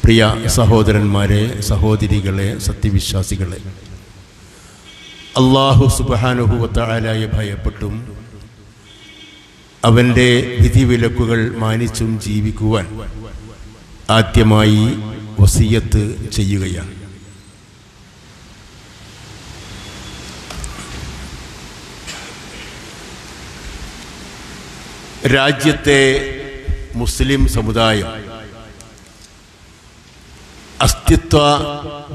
പ്രിയ സഹോദരന്മാരെ, സഹോദരികളെ, സത്യവിശ്വാസികളെ, അല്ലാഹു സുബ്ഹാനഹു വ തആലയെ ഭയപ്പെട്ടും അവൻ്റെ വിധിവിലക്കുകൾ മാനിച്ചും ജീവിക്കുവാൻ ആദ്യമായി വസിയത്ത് ചെയ്യുകയാണ്. രാജ്യത്തെ മുസ്ലിം സമുദായം അസ്തിത്വ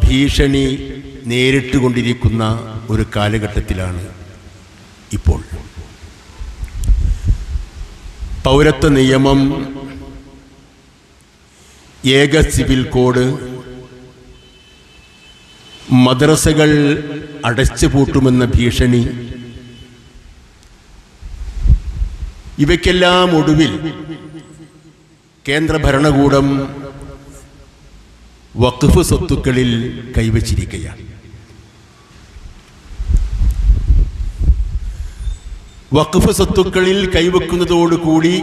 ഭീഷണി നേരിട്ടുകൊണ്ടിരിക്കുന്ന ഒരു കാലഘട്ടത്തിലാണ് ഇപ്പോൾ. പൗരത്വ നിയമം, ഏക സിവിൽ കോഡ്, മദ്രസകൾ അടച്ചുപൂട്ടുമെന്ന ഭീഷണി, ഇവയ്ക്കെല്ലാം ഒടുവിൽ കേന്ദ്ര ഭരണകൂടം വഖഫ് സ്വത്തുക്കളിൽ കൈവച്ചിരിക്കുകയാണ്. വഖഫ് സ്വത്തുക്കളിൽ കൈവക്കുന്നതോടുകൂടി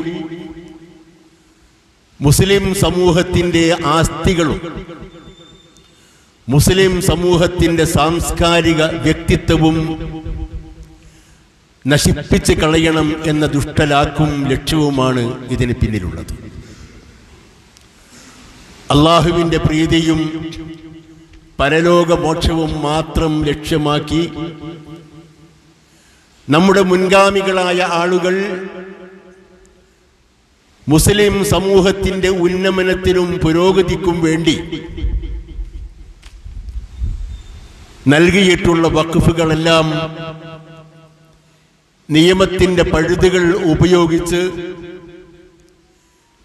മുസ്ലിം സമൂഹത്തിൻ്റെ ആസ്തികളും മുസ്ലിം സമൂഹത്തിൻ്റെ സാംസ്കാരിക വ്യക്തിത്വവും നശിപ്പിച്ച് കളയണം എന്ന ദുഷ്ടലാക്കും ലക്ഷ്യവുമാണ് ഇതിന് പിന്നിലുള്ളത്. അള്ളാഹുവിൻ്റെ പ്രീതിയും പരലോകമോക്ഷവും മാത്രം ലക്ഷ്യമാക്കി നമ്മുടെ മുൻഗാമികളായ ആളുകൾ മുസ്ലിം സമൂഹത്തിൻ്റെ ഉന്നമനത്തിനും പുരോഗതിക്കും വേണ്ടി നൽകിയിട്ടുള്ള വഖഫുകളെല്ലാം നിയമത്തിൻ്റെ പഴുതുകൾ ഉപയോഗിച്ച്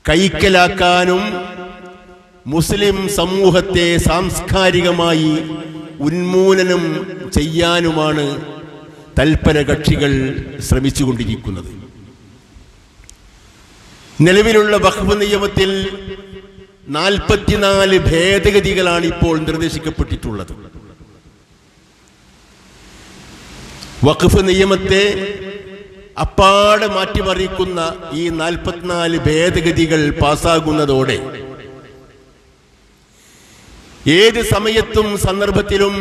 കൈക്കലാക്കാനും മുസ്ലിം സമൂഹത്തെ സാംസ്കാരികമായി ഉന്മൂലനം ചെയ്യാനുമാണ് തൽപര കക്ഷികൾ ശ്രമിച്ചുകൊണ്ടിരിക്കുന്നത്. നിലവിലുള്ള വഖഫ് നിയമത്തിൽ 44 ഭേദഗതികളാണ് ഇപ്പോൾ നിർദ്ദേശിക്കപ്പെട്ടിട്ടുള്ളത്. വഖഫ് നിയമത്തെ അപ്പാടെ മാറ്റിമറിക്കുന്ന ഈ 44 ഭേദഗതികൾ പാസ്സാകുന്നതോടെ ഏത് സമയത്തും സന്ദർഭത്തിലും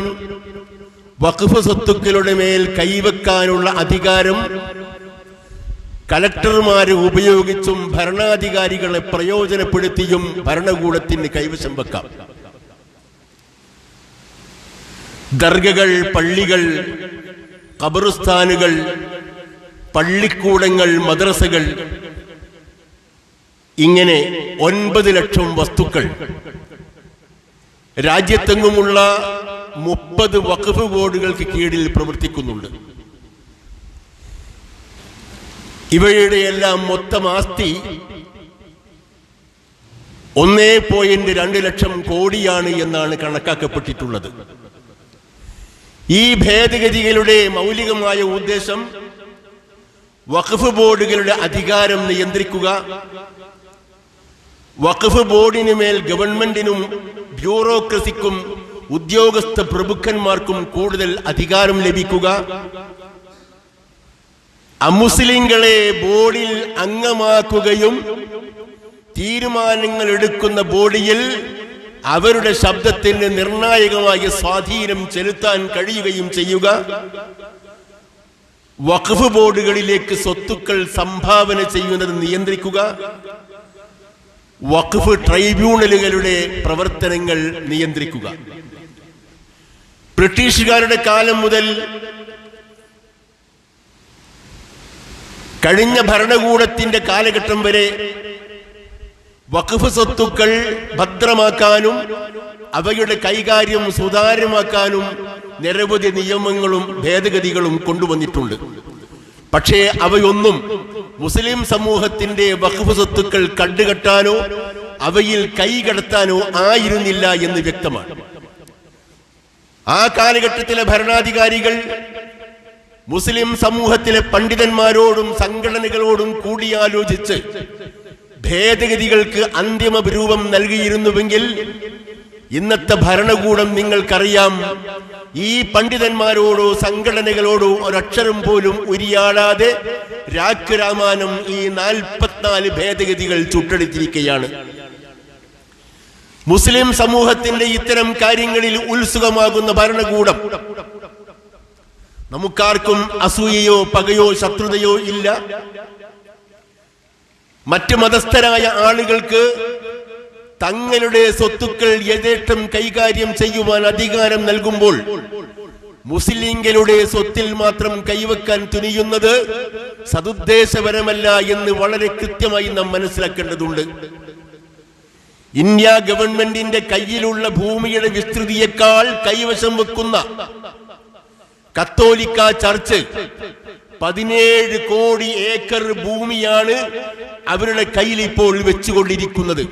വഖഫ് സ്വത്തുക്കളുടെ മേൽ കൈവെക്കാനുള്ള അധികാരം കലക്ടർമാരെ ഉപയോഗിച്ചും ഭരണാധികാരികളെ പ്രയോജനപ്പെടുത്തിയും ഭരണകൂടത്തിന് കൈവശം വെക്കാം. ദർഗകൾ, പള്ളികൾ, ഖബർസ്ഥാനുകൾ, പള്ളിക്കൂടങ്ങൾ, മദ്രസകൾ, ഇങ്ങനെ 9 ലക്ഷം വസ്തുക്കൾ രാജ്യത്തെങ്ങുമുള്ള 30 വഖഫ് ബോർഡുകൾക്ക് കീഴിൽ പ്രവർത്തിക്കുന്നുണ്ട്. ഇവയുടെ എല്ലാം മൊത്തം ആസ്തി 1.2 ലക്ഷം കോടിയാണ് എന്നാണ് കണക്കാക്കപ്പെട്ടിട്ടുള്ളത്. ഈ ഭേദഗതികളുടെ മൗലികമായ ഉദ്ദേശം വഖഫ് ബോർഡുകളുടെ അധികാരം നിയന്ത്രിക്കുക, വഖഫ് ബോർഡിന് മേൽ ഗവൺമെന്റിനും ബ്യൂറോക്രസിക്കും ഉദ്യോഗസ്ഥ പ്രഭുക്കന്മാർക്കും കൂടുതൽ അധികാരം ലഭിക്കുക, അമുസ്ലിങ്ങളെ ബോർഡിൽ അംഗമാക്കുകയും തീരുമാനങ്ങൾ എടുക്കുന്ന ബോഡിയിൽ അവരുടെ ശബ്ദത്തിന് നിർണായകമായ സ്വാധീനം ചെലുത്താൻ കഴിയുകയും ചെയ്യുക, വഖഫ് ബോർഡുകളിലേക്ക് സ്വത്തുക്കൾ സംഭാവന ചെയ്യുന്നത് നിയന്ത്രിക്കുക, വഖഫ് ട്രൈബ്യൂണലുകളുടെ പ്രവർത്തനങ്ങൾ നിയന്ത്രിക്കുക. ബ്രിട്ടീഷുകാരുടെ കാലം മുതൽ കഴിഞ്ഞ ഭരണകൂടത്തിന്റെ കാലഘട്ടം വരെ വഖഫ് സ്വത്തുക്കൾ ഭദ്രമാക്കാനും അവയുടെ കൈകാര്യം സുതാര്യമാക്കാനും നിരവധി നിയമങ്ങളും ഭേദഗതികളും കൊണ്ടുവന്നിട്ടുണ്ട്. പക്ഷേ അവയൊന്നും മുസ്ലിം സമൂഹത്തിന്റെ വഖഫ് സ്വത്തുക്കൾ കണ്ടുകെട്ടാനോ അവയിൽ കൈകടത്താനോ ആയിരുന്നില്ല എന്ന് വ്യക്തമാണ്. ആ കാലഘട്ടത്തിലെ ഭരണാധികാരികൾ മുസ്ലിം സമൂഹത്തിലെ പണ്ഡിതന്മാരോടും സംഘടനകളോടും കൂടിയാലോചിച്ച് ഭേദഗതികൾക്ക് അന്തിമ രൂപം നൽകിയിരുന്നുവെങ്കിൽ ഇന്നത്തെ ഭരണകൂടം നിങ്ങൾക്കറിയാം, ഈ പണ്ഡിതന്മാരോടോ സംഘടനകളോടോ ഒരക്ഷരം പോലും ഉരിയാടാതെ രാമാനം ഈ 44 ഭേദഗതികൾ ചുട്ടെടുത്തിരിക്കുകയാണ്. മുസ്ലിം സമൂഹത്തിന്റെ ഇത്തരം കാര്യങ്ങളിൽ ഉത്സുകമാകുന്ന ഭരണകൂടം നമുക്കാർക്കും അസൂയയോ പകയോ ശത്രുതയോ ഇല്ല. മറ്റ് മതസ്ഥരായ ആളുകൾക്ക് തങ്ങളുടെ സ്വത്തുക്കൾ യഥേഷ്ടം കൈകാര്യം ചെയ്യുവാൻ അധികാരം നൽകുമ്പോൾ മുസ്ലിങ്ങളുടെ സ്വത്തിൽ മാത്രം കൈവെക്കാൻ തുനിയുന്നത് സദുദ്ദേശപരമല്ല എന്ന് വളരെ കൃത്യമായി നാം മനസ്സിലാക്കേണ്ടതുണ്ട്. ഇന്ത്യ ഗവൺമെന്റിന്റെ കയ്യിലുള്ള ഭൂമിയുടെ വിസ്തൃതിയേക്കാൾ കൈവശം വെക്കുന്ന കത്തോലിക്ക ചർച്ച് 17 കോടി ഏക്കർ ഭൂമിയാണ് അവരുടെ കയ്യിൽ ഇപ്പോൾ വെച്ചുകൊണ്ടിരിക്കുന്നത്.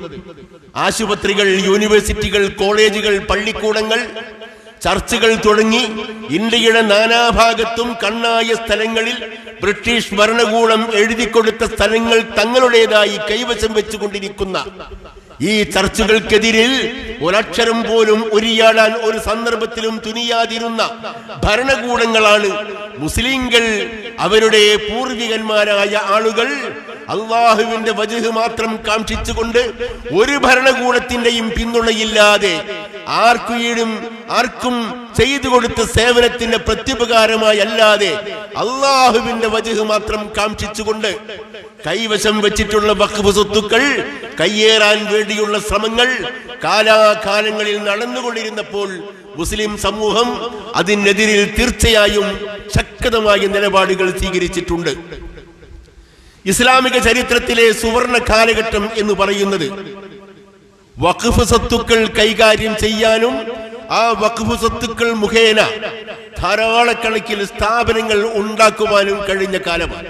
ആശുപത്രികൾ, യൂണിവേഴ്സിറ്റികൾ, കോളേജുകൾ, പള്ളിക്കൂടങ്ങൾ, ചർച്ചുകൾ തുടങ്ങി ഇന്ത്യയുടെ നാനാഭാഗത്തും കണ്ണായ സ്ഥലങ്ങളിൽ ബ്രിട്ടീഷ് ഭരണകൂടം എഴുതിക്കൊടുത്ത സ്ഥലങ്ങൾ തങ്ങളുടേതായി കൈവശം വെച്ചുകൊണ്ടിരിക്കുന്ന ഈ ചർച്ചുകൾക്കെതിരിൽ ഒരക്ഷരം പോലും ഉരിയാടാൻ ഒരു സന്ദർഭത്തിലും തുനിയാതിരുന്ന ഭരണകൂടങ്ങളാണ് മുസ്ലിങ്ങൾ. അവരുടെ പൂർവികന്മാരായ ആളുകൾ അള്ളാഹുവിന്റെ വജ്ഹ് മാത്രം കാംക്ഷിച്ചുകൊണ്ട് ഒരു ഭരണകൂടത്തിന്റെയും പിന്തുണയില്ലാതെ ആർക്കും ചെയ്തു കൊടുത്ത സേവനത്തിന്റെ പ്രത്യുപകാരമായി അല്ലാതെ അള്ളാഹുവിന്റെ വജ്ഹ് മാത്രം കാംക്ഷിച്ചുകൊണ്ട് കൈവശം വെച്ചിട്ടുള്ള വഖഫ് സ്വത്തുക്കൾ കയ്യേറാൻ വേണ്ടിയുള്ള ശ്രമങ്ങൾ കാലാകാലങ്ങളിൽ നടന്നുകൊണ്ടിരുന്നപ്പോൾ മുസ്ലിം സമൂഹം അതിനെതിരിൽ തീർച്ചയായും ശക്തമായ നിലപാടുകൾ സ്വീകരിച്ചിട്ടുണ്ട്. ഇസ്ലാമിക ചരിത്രത്തിലെ സുവർണ കാലഘട്ടം എന്ന് പറയുന്നത് വഖഫ് സ്വത്തുക്കൾ കൈകാര്യം ചെയ്യാനും ആ വഖഫ് സ്വത്തുക്കൾ മുഖേന ധാരാളക്കണക്കിന് സ്ഥാപനങ്ങൾ ഉണ്ടാക്കുവാനും കഴിഞ്ഞ കാലമാണ്.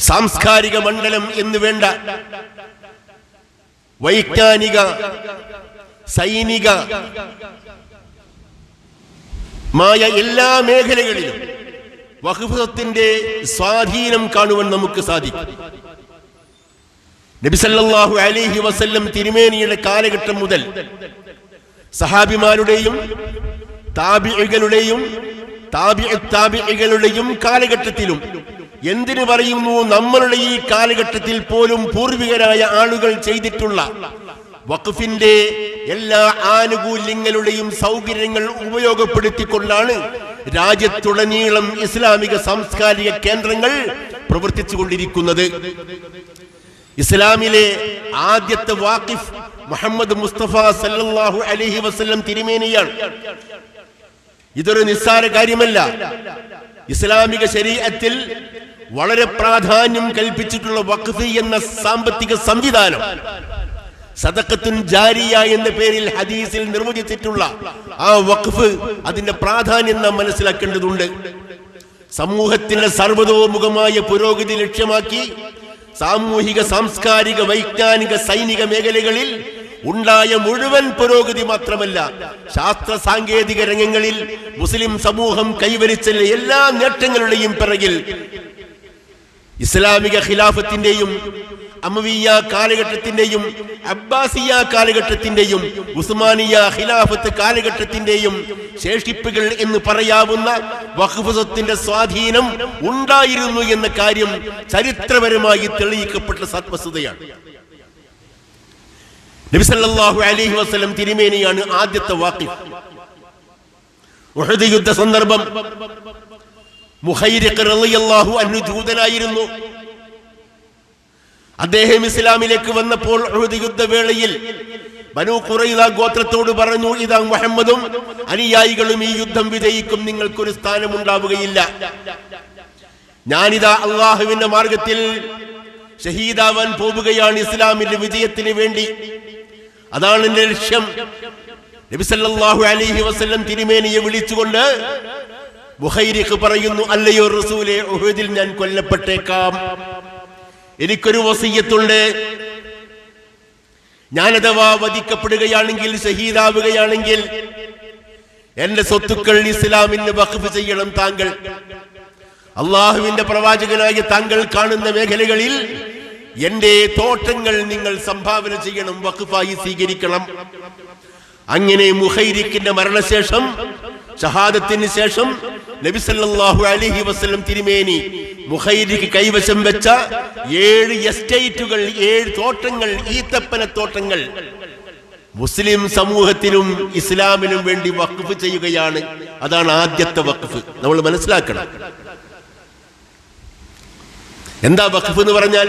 സാംസ്കാരിക മണ്ഡലം എന്ന് വേണ്ട വൈജ്ഞാനിക, സൈനിക എല്ലാ മേഖലകളിലും വഖഫ് സ്വത്തിന്റെ സ്വാധീനം കാണുവാൻ നമുക്ക് സാധിക്കും. നബി സല്ലല്ലാഹു അലൈഹി വസല്ലം തിരുമേനിയുടെ കാലഘട്ടം മുതൽ സഹാബിമാരുടെയും താബിഈകളുടെയും താബിഈകളുടെയും കാലഘട്ടത്തിലും, എന്തിനു പറയുന്നു നമ്മളുടെ ഈ കാലഘട്ടത്തിൽ പോലും പൂർവികരായ ആളുകൾ ചെയ്തിട്ടുള്ള വഖഫിന്റെ എല്ലാ ആനുകൂല്യങ്ങളുടെയും സൗകര്യങ്ങൾ ഉപയോഗപ്പെടുത്തിക്കൊണ്ടാണ് രാജ്യത്തുടനീളം ഇസ്ലാമിക സാംസ്കാരിക കേന്ദ്രങ്ങൾ പ്രവർത്തിച്ചു കൊണ്ടിരിക്കുന്നത്. ഇസ്ലാമിലെ ആദ്യത്തെ വാഖിഫ് മുഹമ്മദ് മുസ്തഫ സല്ലല്ലാഹു അലൈഹി വസല്ലം തിരുമേനിയാണ്. ഇതൊരു നിസ്സാര കാര്യമല്ല. ഇസ്ലാമിക ശരീഅത്തിൽ വളരെ പ്രാധാന്യം കൽപ്പിച്ചിട്ടുള്ള വഖഫ് എന്ന സാമ്പത്തിക സംവിധാനം സദഖത്തുൻ ജാരിയ എന്ന പേരിൽ ഹദീസിൽ നിർവചിച്ചിട്ടുള്ള ആ വഖഫ്, അതിന്റെ പ്രാധാന്യം നാം മനസ്സിലാക്കേണ്ടതുണ്ട്. സമൂഹത്തിന്റെ സർവതോമുഖമായ പുരോഗതി ലക്ഷ്യമാക്കി സാമൂഹിക, സാംസ്കാരിക, വൈജ്ഞാനിക, സൈനിക മേഖലകളിൽ ഉണ്ടായ മുഴുവൻ പുരോഗതി മാത്രമല്ല, ശാസ്ത്ര സാങ്കേതിക രംഗങ്ങളിൽ മുസ്ലിം സമൂഹം കൈവരിച്ച എല്ലാ നേട്ടങ്ങളുടെയും പിറകിൽ ഇസ്ലാമിക ഖിലാഫത്തിന്റെയും അമവിയ കാലഘട്ടത്തിന്റെയും അബ്ബാസിയ കാലഘട്ടത്തിന്റെയും ഉസ്മാനിയ ഖിലാഫത്ത് കാലഘട്ടത്തിന്റെയും ശേഷിപ്പുകൾ എന്ന് പറയാവുന്ന വഖഫ് സ്വത്തിന്റെ സ്വാധീനം ഉണ്ടായിരുന്നു എന്ന കാര്യം ചരിത്രപരമായി തെളിയിക്കപ്പെട്ട സത്വസ്തുതയാണ്. നബി സല്ലല്ലാഹു അലൈഹി വസല്ലം തിരുമേനിയാണ് ആദ്യത്തെ വാഖിഫ്. ഉഹദ് യുദ്ധ സന്ദർഭം മുഖൈരിഖ് റളിയല്ലാഹു അൻഹു ജൂതനായിരുന്നു. അദ്ദേഹം ഇസ്ലാമിലേക്ക് വന്നപ്പോൾ ഉഹദ് യുദ്ധവേളയിൽ ബനൂ ഖുറൈള ഗോത്രത്തോട് പറഞ്ഞു, ഇതാ മുഹമ്മദും അനുയായികളും ഈ യുദ്ധം വിജയിക്കും, നിങ്ങൾക്കൊരു സ്ഥാനമുണ്ടാവുകയില്ല. ഞാനിതാ അള്ളാഹുവിന്റെ മാർഗത്തിൽ ഷഹീദാവാൻ പോവുകയാണ് ഇസ്ലാമിന്റെ വിജയത്തിന് വേണ്ടി. അതാണ് എന്റെ ലക്ഷ്യം. നബി സല്ലല്ലാഹു അലൈഹി വസല്ലം തിരുമേനിയെ വിളിച്ചുകൊണ്ട് മുഖൈരിഖ് പറയുന്നു, അല്ലയോ റസൂലേ, ഉഹദിൽ ഞാൻ കൊല്ലപ്പെട്ടേക്കാം. എനിക്കൊരു വസിയ്യത്തുണ്ട്. ഞാനഥവാ വധിക്കപ്പെടുകയാണെങ്കിൽ, ഷഹീദാവുകയാണെങ്കിൽ എന്റെ സ്വത്തുക്കൾ ഇസ്ലാമിന് വഖഫ് ചെയ്യണം താങ്കൾ. അള്ളാഹുവിന്റെ പ്രവാചകനായ താങ്കൾ കാണുന്ന മേഖലകളിൽ എന്റെ തോട്ടങ്ങൾ നിങ്ങൾ സംഭാവന ചെയ്യണം, വഖഫായി സ്വീകരിക്കണം. അങ്ങനെ മുഖൈരിഖിന്റെ മരണശേഷം, ഷഹാദത്തിന് ശേഷം നബി സല്ലല്ലാഹു അലൈഹി വസല്ലം തിരുമേനി ബുഖൈരിക്ക് കൈവശം വെച്ച 7 എസ്റ്റേറ്റുകൾ, 7 തോട്ടങ്ങൾ, ഈത്തപ്പന തോട്ടങ്ങൾ മുസ്ലിം സമൂഹത്തിനും ഇസ്ലാമിനും വേണ്ടി വഖഫ് ചെയ്യുകയാണ്. അതാണ് ആദ്യത്തെ വഖഫ്. നമ്മൾ മനസ്സിലാക്കണം. എന്താ വഖഫ് എന്ന് പറഞ്ഞാൽ?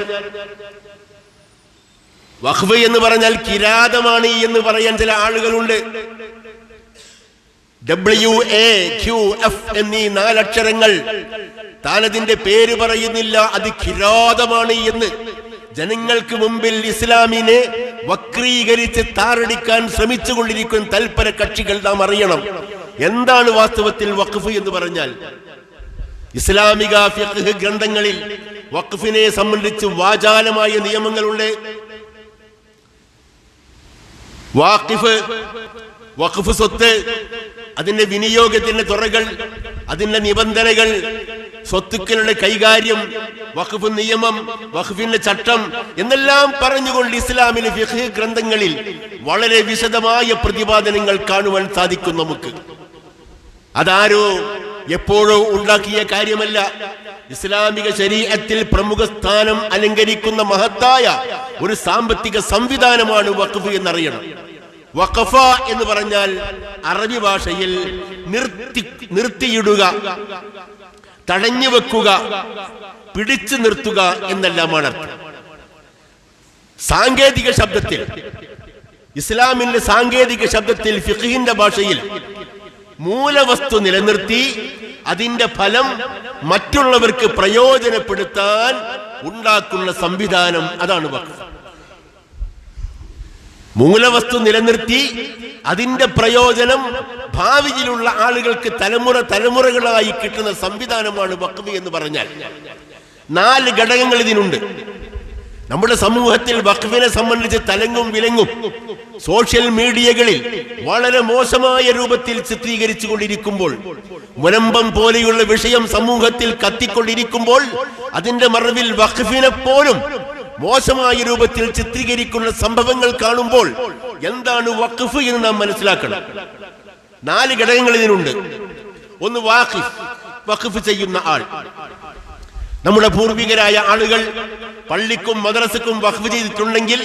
വഖഫ് എന്ന് പറഞ്ഞാൽ കിരാതമാണ് എന്ന് പറയാൻ ചില ആളുകളുണ്ട്. WAQF എന്നീ 4 അക്ഷരങ്ങൾ, താനതിന്റെ പേര് പറയുന്നില്ല, അത് കിരാതമാണ് എന്ന് ജനങ്ങൾക്ക് മുമ്പിൽ ഇസ്ലാമിനെ വക്രീകരിച്ച് താറടിക്കാൻ ശ്രമിച്ചുകൊണ്ടിരിക്കുന്ന തൽപര കക്ഷികൾ നാം അറിയണം. എന്താണ് വാസ്തവത്തിൽ വഖഫ് എന്ന് പറഞ്ഞാൽ? ഇസ്ലാമിക ഫിഖ് ഗ്രന്ഥങ്ങളിൽ വഖഫിനെ സംബന്ധിച്ച് വാചാലമായ നിയമങ്ങളുണ്ട്. വഖഫ് സ്വത്ത്, അതിന്റെ വിനിയോഗത്തിന്റെ തുറകൾ, അതിന്റെ നിബന്ധനകൾ, സ്വത്തുക്കളുടെ കൈകാര്യം, വഖഫ് നിയമം, വഖഫിന്റെ ചട്ടം എന്നെല്ലാം പറഞ്ഞുകൊണ്ട് ഇസ്ലാമിലെ ഫിഖ് ഗ്രന്ഥങ്ങളിൽ വളരെ വിശദമായ പ്രതിപാദനങ്ങൾ കാണുവാൻ സാധിക്കും നമുക്ക്. അതാരോ എപ്പോഴോ ഉണ്ടാക്കിയ കാര്യമല്ല. ഇസ്ലാമിക ശരീഅത്തിൽ പ്രമുഖ സ്ഥാനം അലങ്കരിക്കുന്ന മഹത്തായ ഒരു സാമ്പത്തിക സംവിധാനമാണ് വഖഫ് എന്നറിയണം. വഖഫ എന്ന് പറഞ്ഞാൽ അറബി ഭാഷയിൽ നിർത്തിയിടുക, തടഞ്ഞു വെക്കുക, പിടിച്ചു നിർത്തുക എന്നെല്ലാമാണ് അർത്ഥം. സാങ്കേതിക ശബ്ദത്തിൽ, ഇസ്ലാമിന്റെ സാങ്കേതിക ശബ്ദത്തിൽ, ഫിഖ്ഹിന്റെ ഭാഷയിൽ മൂലവസ്തു നിലനിർത്തി അതിന്റെ ഫലം മറ്റുള്ളവർക്ക് പ്രയോജനപ്പെടുത്താൻ ഉണ്ടാക്കുന്ന സംവിധാനം, അതാണ് വഖഫ്. മൂലവസ്തു നിലനിർത്തി അതിന്റെ പ്രയോജനം ഭാവിയിലുള്ള ആളുകൾക്ക് തലമുറകളായി കിട്ടുന്ന സംവിധാനമാണ് വഖഫ് എന്ന് പറഞ്ഞാൽ. 4 ഘടകങ്ങൾ ഇതിനുണ്ട്. നമ്മുടെ സമൂഹത്തിൽ വഖഫിനെ സംബന്ധിച്ച് തലങ്ങും വിലങ്ങും സോഷ്യൽ മീഡിയകളിൽ വളരെ മോശമായ രൂപത്തിൽ ചിത്രീകരിച്ചു കൊണ്ടിരിക്കുമ്പോൾ, മുനമ്പം പോലെയുള്ള വിഷയം സമൂഹത്തിൽ കത്തിക്കൊണ്ടിരിക്കുമ്പോൾ, അതിന്റെ മറവിൽ വഖഫിനെ പോലും മോശമായ രൂപത്തിൽ ചിത്രീകരിക്കുന്ന സംഭവങ്ങൾ കാണുമ്പോൾ എന്താണ് വഖഫ് എന്ന് നാം മനസ്സിലാക്കണം. 4 ഘടകങ്ങൾ ഇതിനുണ്ട്. ഒന്ന് വാഖിഫ്, വഖഫ് ചെയ്യുന്ന ആൾ. നമ്മുടെ പൂർവികരായ ആളുകൾ പള്ളിക്കും മദ്രസക്കും വഖഫ് ചെയ്തിട്ടുണ്ടെങ്കിൽ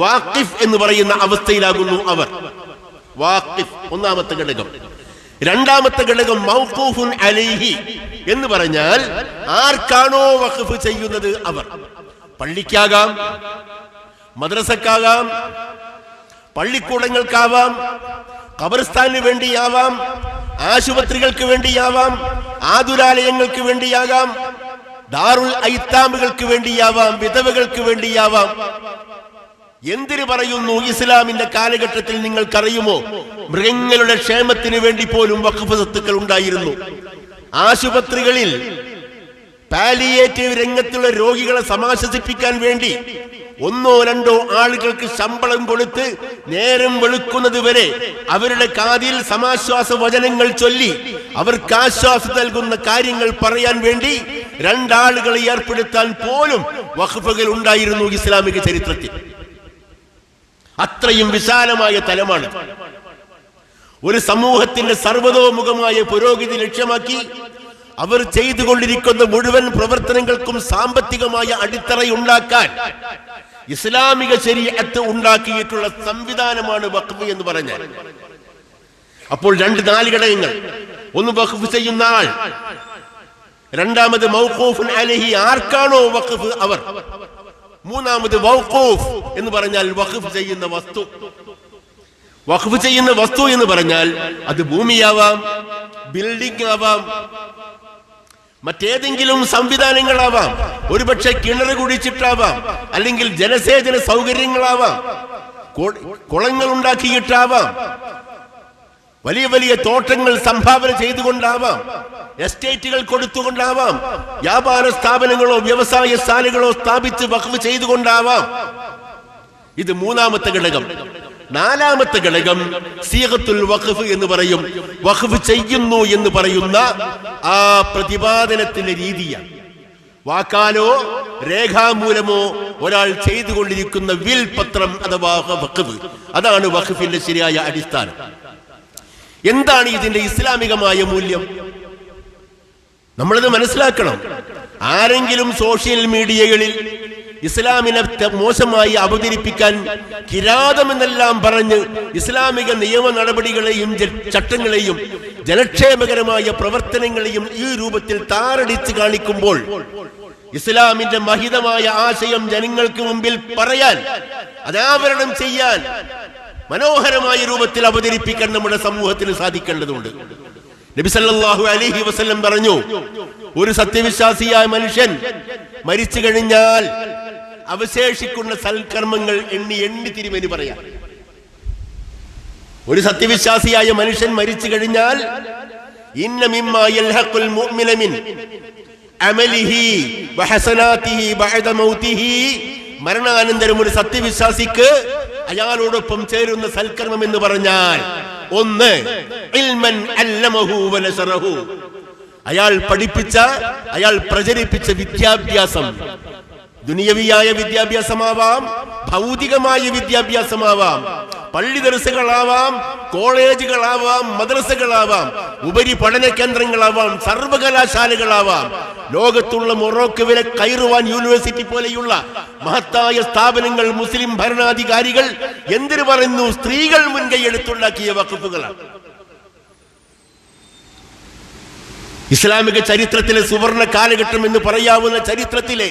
വാഖിഫ് എന്ന് പറയുന്ന അവസ്ഥയിലാകുന്നു അവർ. വാഖിഫ് ഒന്നാമത്തെ ഘടകം. രണ്ടാമത്തെ ഘടകം മൗഖൂഫുൻ അലൈഹി എന്ന് പറഞ്ഞാൽ ആർക്കാണോ വഖഫ് ചെയ്യുന്നത് അവർ. പള്ളിക്കാകാം, മദ്രസക്കാകാം, പള്ളിക്കൂടങ്ങൾക്കാവാം, ഖബർസ്ഥാനിന് വേണ്ടിയാവാം, ആശുപത്രികൾക്ക് വേണ്ടിയാവാം, ആതുരാലയങ്ങൾക്ക് വേണ്ടിയാകാം, ദാറുൽ ഐത്താമുകൾക്ക് വേണ്ടിയാവാം, വിധവകൾക്ക് വേണ്ടിയാവാം. എന്തിനു പറയുന്നു? ഇസ്ലാമിന്റെ കാലഘട്ടത്തിൽ നിങ്ങൾക്കറിയുമോ, മൃഗങ്ങളുടെ ക്ഷേമത്തിന് വേണ്ടി പോലും വഖഫ് സ്വത്തുക്കൾ ഉണ്ടായിരുന്നു. ആശുപത്രികളിൽ പാലിയേറ്റീവ് രംഗത്തുള്ള രോഗികളെ സമാശ്വസിപ്പിക്കാൻ വേണ്ടി 1 or 2 ആളുകൾക്ക് ശമ്പളം കൊടുത്ത് നേരം വെളുക്കുന്നത് വരെ അവരുടെ കാതിൽ സമാശ്വാസ വചനങ്ങൾ ചൊല്ലി അവർക്ക് ആശ്വാസം നൽകുന്ന കാര്യങ്ങൾ പറയാൻ വേണ്ടി 2 ആളുകളെ ഏർപ്പെടുത്താൻ പോലും വഖഫുകൾ ഉണ്ടായിരുന്നു ഇസ്ലാമിക ചരിത്രത്തിൽ. അത്രയും വിശാലമായ തലമാണ്. ഒരു സമൂഹത്തിന്റെ സർവതോമുഖമായ പുരോഗതി ലക്ഷ്യമാക്കി അവർ ചെയ്തുകൊണ്ടിരിക്കുന്ന മുഴുവൻ പ്രവർത്തനങ്ങൾക്കും സാമ്പത്തികമായ അടിത്തറയുണ്ടാക്കാൻ ഇസ്ലാമിക ശരീഅത്ത് ഉണ്ടാക്കിയിട്ടുള്ള സംവിധാനമാണ് വഖഫ് എന്ന് പറഞ്ഞാൽ. അപ്പോൾ 4 ഘടകങ്ങൾ. ഒന്ന് വഖഫ് ചെയ്യുന്ന ആൾ, രണ്ടാമത് മൗഖൂഫുൻ അലൈഹി, ആർക്കാണോ വഖഫ് അവർ. മൂന്നാമത് മൗഖൂഫ് എന്ന് പറഞ്ഞാൽ വഖഫ് ചെയ്യുന്ന വസ്തു. വഖഫ് ചെയ്യുന്ന വസ്തു എന്ന് പറഞ്ഞാൽ അത് ഭൂമിയാവാം, ബിൽഡിംഗ് ആവാം, മറ്റേതെങ്കിലും സംവിധാനങ്ങളാവാം, ഒരുപക്ഷെ കിണർ കുടിച്ചിട്ടാവാം, അല്ലെങ്കിൽ ജലസേചന സൗകര്യങ്ങളാവാം, കുളങ്ങൾ ഉണ്ടാക്കിയിട്ടാവാം, വലിയ വലിയ തോട്ടങ്ങൾ സംഭാവന ചെയ്തുകൊണ്ടാവാം, എസ്റ്റേറ്റുകൾ കൊടുത്തുകൊണ്ടാവാം, വ്യാപാര സ്ഥാപനങ്ങളോ വ്യവസായശാലകളോ സ്ഥാപിച്ച് വഖഫ് ചെയ്തുകൊണ്ടാവാം. ഇത് മൂന്നാമത്തെ ഘടകം. നാലാമത്തെ ഘടകം സീഗത്തുൽ വഖഫ് എന്ന് പറയും. വഖഫ് ചെയ്യുന്നു എന്ന് പറയുന്ന ആ പ്രതിപാദനത്തിന്റെ രീതിയാണ്. വാക്കാലോ രേഖാമൂലമോ ഒരാൾ ചെയ്തുകൊണ്ടിരിക്കുന്ന വിൽ പത്രം അഥവാ വഖഫ്, അതാണ് വഖഫിന്റെ ശരിയായ അടിസ്ഥാനം. എന്താണ് ഇതിന്റെ ഇസ്ലാമികമായ മൂല്യം? നമ്മളത് മനസ്സിലാക്കണം. ആരെങ്കിലും സോഷ്യൽ മീഡിയകളിൽ ഇസ്ലാമിനെ മോശമായി അവതരിപ്പിക്കാൻ കിരാതമെന്നെല്ലാം പറഞ്ഞ് ഇസ്ലാമിക നിയമ നടപടികളെയും ചട്ടങ്ങളെയും ജനക്ഷേമകരമായ പ്രവർത്തനങ്ങളെയും ഈ രൂപത്തിൽ താറടിച്ച് കാണിക്കുമ്പോൾ ഇസ്ലാമിന്റെ മഹിതമായ ആശയം ജനങ്ങൾക്ക് മുമ്പിൽ പറയാൻ, അനാവരണം ചെയ്യാൻ, മനോഹരമായ രൂപത്തിൽ അവതരിപ്പിക്കാൻ നമ്മുടെ സമൂഹത്തിന് സാധിക്കേണ്ടതുണ്ട്. നബി സല്ലല്ലാഹു അലൈഹി വസല്ലം പറഞ്ഞു, ഒരു സത്യവിശ്വാസിയായ മനുഷ്യൻ മരിച്ചു കഴിഞ്ഞാൽ അവശേഷിക്കുന്ന സൽക്കർമ്മങ്ങൾ എണ്ണി തിരുമേനി പറയാം. ഒരു സത്യവിശ്വാസിയായ മനുഷ്യൻ മരിച്ചു കഴിഞ്ഞാൽ ഇന്ന മിമ്മാ യൽഹഖുൽ മുഅ്മിന മിൻ അമലിഹി വഹസനാതിഹി ബഅദ മൗതിഹി, മരണാനന്തരം ഒരു സത്യവിശ്വാസിക്ക് അയാളോടൊപ്പം ചേരുന്ന സൽക്കർമ്മം എന്ന് പറഞ്ഞാൽ ഒന്ന്, ഇൽമൻ അല്ലമഹു വനശറഹു, അയാൾ പഠിപ്പിച്ച, അയാൾ പ്രചരിപ്പിച്ച വിദ്യാഭ്യാസം. ദുനിയവിയായ വിദ്യാഭ്യാസമാവാം, ഭൗതികമായ വിദ്യാഭ്യാസമാവാം, പള്ളി ദർസുകളാവാം, കോളേജുകളാവാം, മദ്രസകളാവാം, ഉപരി പഠന കേന്ദ്രങ്ങളാവാം, സർവകലാശാലകളാവാം, ലോകത്തുള്ള മൊറോക്കോവിലെ കൈറുവാൻ യൂണിവേഴ്സിറ്റി പോലെയുള്ള മഹത്തായ സ്ഥാപനങ്ങൾ മുസ്ലിം ഭരണാധികാരികൾ എന്തിനു പറയുന്നു, സ്ത്രീകൾ മുൻകൈയെടുത്തുണ്ടാക്കിയ വഖഫുകളാണ്. ഇസ്ലാമിക ചരിത്രത്തിലെ സുവർണ കാലഘട്ടം എന്ന് പറയാവുന്ന ചരിത്രത്തിലെ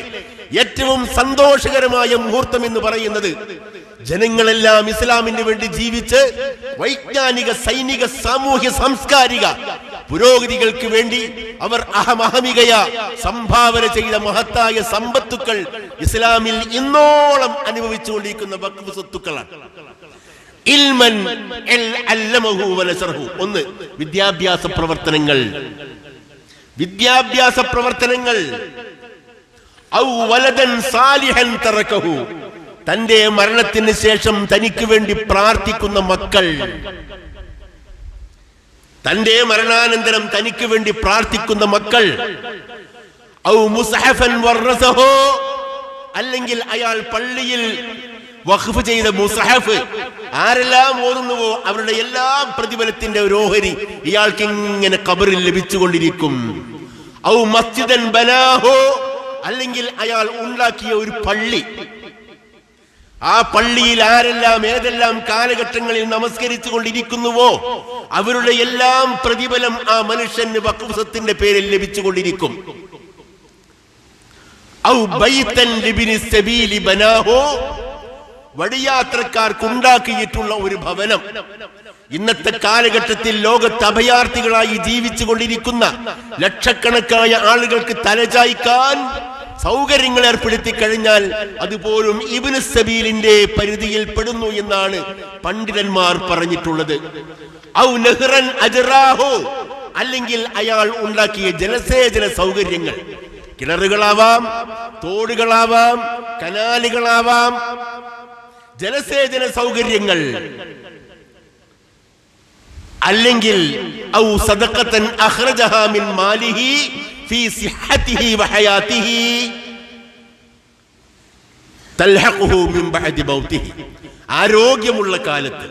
ഏറ്റവും സന്തോഷകരമായ മുഹൂർത്തം എന്ന് പറയുന്നത്, ജനങ്ങളെല്ലാം ഇസ്ലാമിന് വേണ്ടി ജീവിച്ച് വൈജ്ഞാനിക, സൈനിക, സാമൂഹ്യ, സാംസ്കാരിക പുരോഗതികൾക്ക് വേണ്ടി അവർ അഹമഹമികയ സംഭാവന ചെയ്ത മഹത്തായ സമ്പത്തുക്കൾ ഇസ്ലാമിൽ ഇന്നോളം അനുഭവിച്ചുകൊണ്ടിരിക്കുന്ന വഖഫ് സ്വത്തുക്കളാണ്. ഇൽമൻ അല്ലമഹു വനശറഹു, ഒന്ന് വിദ്യാഭ്യാസ പ്രവർത്തനങ്ങൾ. വിദ്യാഭ്യാസ പ്രവർത്തനങ്ങൾ. ഔ വലദൻ സാലിഹൻ തറകഹു, തന്റെ മരണത്തിന് ശേഷം തനിക്ക് വേണ്ടി പ്രാർത്ഥിക്കുന്ന മക്കൾ. തന്റെ മരണാനന്തരം തനിക്ക് വേണ്ടി പ്രാർത്ഥിക്കുന്ന മക്കൾ. ഔ മുസ്ഹഫൻ വറസഹു, അല്ലെങ്കിൽ അയാൾ പള്ളിയിൽ വഖഫ് ചെയ്ത മുസ്ഹഫ് ആരെല്ലാം ഓതുന്നുവോ അവരുടെ എല്ലാ പ്രതിഫലത്തിന്റെ ഒരു ഓഹരി ഇയാൾക്ക് ഇങ്ങനെ ഖബറിൽ ലഭിച്ചുകൊണ്ടിരിക്കും. ഔ മസ്ജിദൻ ബനാഹു, അല്ലെങ്കിൽ അയാൾ ഉണ്ടാക്കിയ ഒരു പള്ളി, ആ പള്ളിയിൽ ആരെല്ലാം ഏതെല്ലാം കാലഘട്ടങ്ങളിൽ നമസ്കരിച്ചു കൊണ്ടിരിക്കുന്നുവോ അവരുടെ എല്ലാം പ്രതിഫലം ആ മനുഷ്യന് വഖഫ് സ്വത്തിന്റെ പേരിൽ ലഭിച്ചുകൊണ്ടിരിക്കും. ഔ ബൈതൻ ലിബ്നി സബീലി ബനാഹു, വഴിയാത്രക്കാർക്കുണ്ടാക്കിയിട്ടുള്ള ഒരു ഭവനം. ഇന്നത്തെ കാലഘട്ടത്തിൽ ലോകത്ത് അഭയാർത്ഥികളായി ജീവിച്ചു കൊണ്ടിരിക്കുന്ന ലക്ഷക്കണക്കായ ആളുകൾക്ക് തലചായ്ക്കാൻ സൗകര്യങ്ങൾ ഏർപ്പെടുത്തി കഴിഞ്ഞാൽ അതുപോലും ഇബ്നു സബീലിന്റെ പരിധിയിൽ പെടുന്നു എന്നാണ് പണ്ഡിതന്മാർ പറഞ്ഞിട്ടുള്ളത്. ഔ നഹ്റൻ അജ്റാഹു, അല്ലെങ്കിൽ അയാൾ ഉണ്ടാക്കിയ ജലസേചന സൗകര്യങ്ങൾ, കിണറുകളാവാം, തോടുകളാവാം, കനാലുകളാവാം, ജലസേചന സൗകര്യങ്ങൾ. അല്ലെങ്കിൽ ഔ സദഖതൻ അഖ്റജഹാ മിൻ മാലിഹി ഫീ സിഹ്ഹതിഹി വഹയാതിഹി തൽഹഖുഹു മിൻ ബഅദി മൗതിഹി, ആരോഗ്യമുള്ള കാലത്ത്,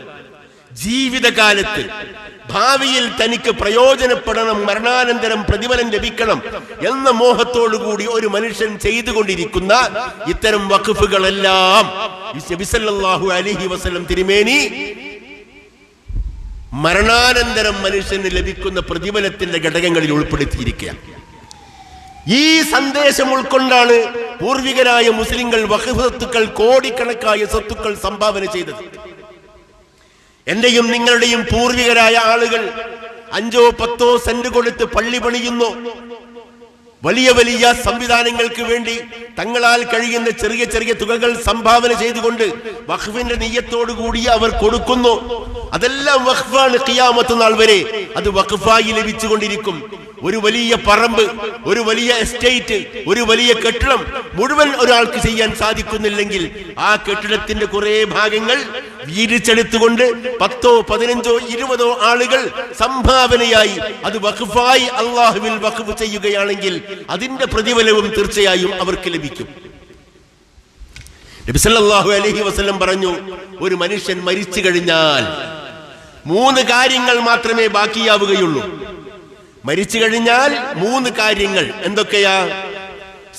ജീവിതകാലത്ത്, ഭാവിയിൽ തനിക്ക് പ്രയോജനപ്പെടണം, മരണാനന്തരം പ്രതിഫലം ലഭിക്കണം എന്ന മോഹത്തോടുകൂടി ഒരു മനുഷ്യൻ ചെയ്തുകൊണ്ടിരിക്കുന്ന ഇത്തരം വഖഫുകളെല്ലാം നബി സല്ലല്ലാഹു അലൈഹി വസല്ലം തിരുമേനി മരണാനന്തരം മനുഷ്യന് ലഭിക്കുന്ന പ്രതിഫലത്തിന്റെ ഘടകങ്ങളിൽ ഉൾപ്പെടുത്തിയിരിക്കുക. ഈ സന്ദേശം ഉൾക്കൊണ്ടാണ് പൂർവികരായ മുസ്ലിങ്ങൾ വഖഫ് സ്വത്തുക്കൾ, കോടിക്കണക്കായ സ്വത്തുക്കൾ സംഭാവന ചെയ്തത്. എന്റെയും നിങ്ങളുടെയും പൂർവികരായ ആളുകൾ 5-10 സെന്റ് കൊടുത്ത് പള്ളി പണിയുന്നു. വലിയ വലിയ സംവിധാനങ്ങൾക്ക് വേണ്ടി തങ്ങളാൽ കഴിയുന്ന ചെറിയ ചെറിയ തുകകൾ സംഭാവന ചെയ്തുകൊണ്ട് വഖഫിന്റെ നിയ്യത്തോടുകൂടി അവർ കൊടുക്കുന്നു. അതെല്ലാം വഖഫാണ്. ഖിയാമത്ത് നാൾ വരെ അത് വഖഫായി ലഭിച്ചുകൊണ്ടിരിക്കും. ഒരു വലിയ പറമ്പ്, ഒരു വലിയ എസ്റ്റേറ്റ്, ഒരു വലിയ കെട്ടിടം മുഴുവൻ ഒരാൾക്ക് ചെയ്യാൻ സാധിക്കുന്നില്ലെങ്കിൽ ആ കെട്ടിടത്തിന്റെ കുറെ ഭാഗങ്ങൾ വീതിച്ചെടുത്തുകൊണ്ട് 10, 15, 20 ആളുകൾ സംഭാവനയായി അത് വഖഫായി അല്ലാഹുവിൽ വഖഫ് ചെയ്യുകയാണെങ്കിൽ അതിന്റെ പ്രതിഫലവും തീർച്ചയായും അവർക്ക് ലഭിക്കും. നബി സല്ലല്ലാഹു അലൈഹി വസല്ലം പറഞ്ഞു, ഒരു മനുഷ്യൻ മരിച്ചു കഴിഞ്ഞാൽ 3 കാര്യങ്ങൾ മാത്രമേ ബാക്കിയാവുകയുള്ളൂ. മരിച്ചു കഴിഞ്ഞാൽ 3 കാര്യങ്ങൾ. എന്തൊക്കെയാ?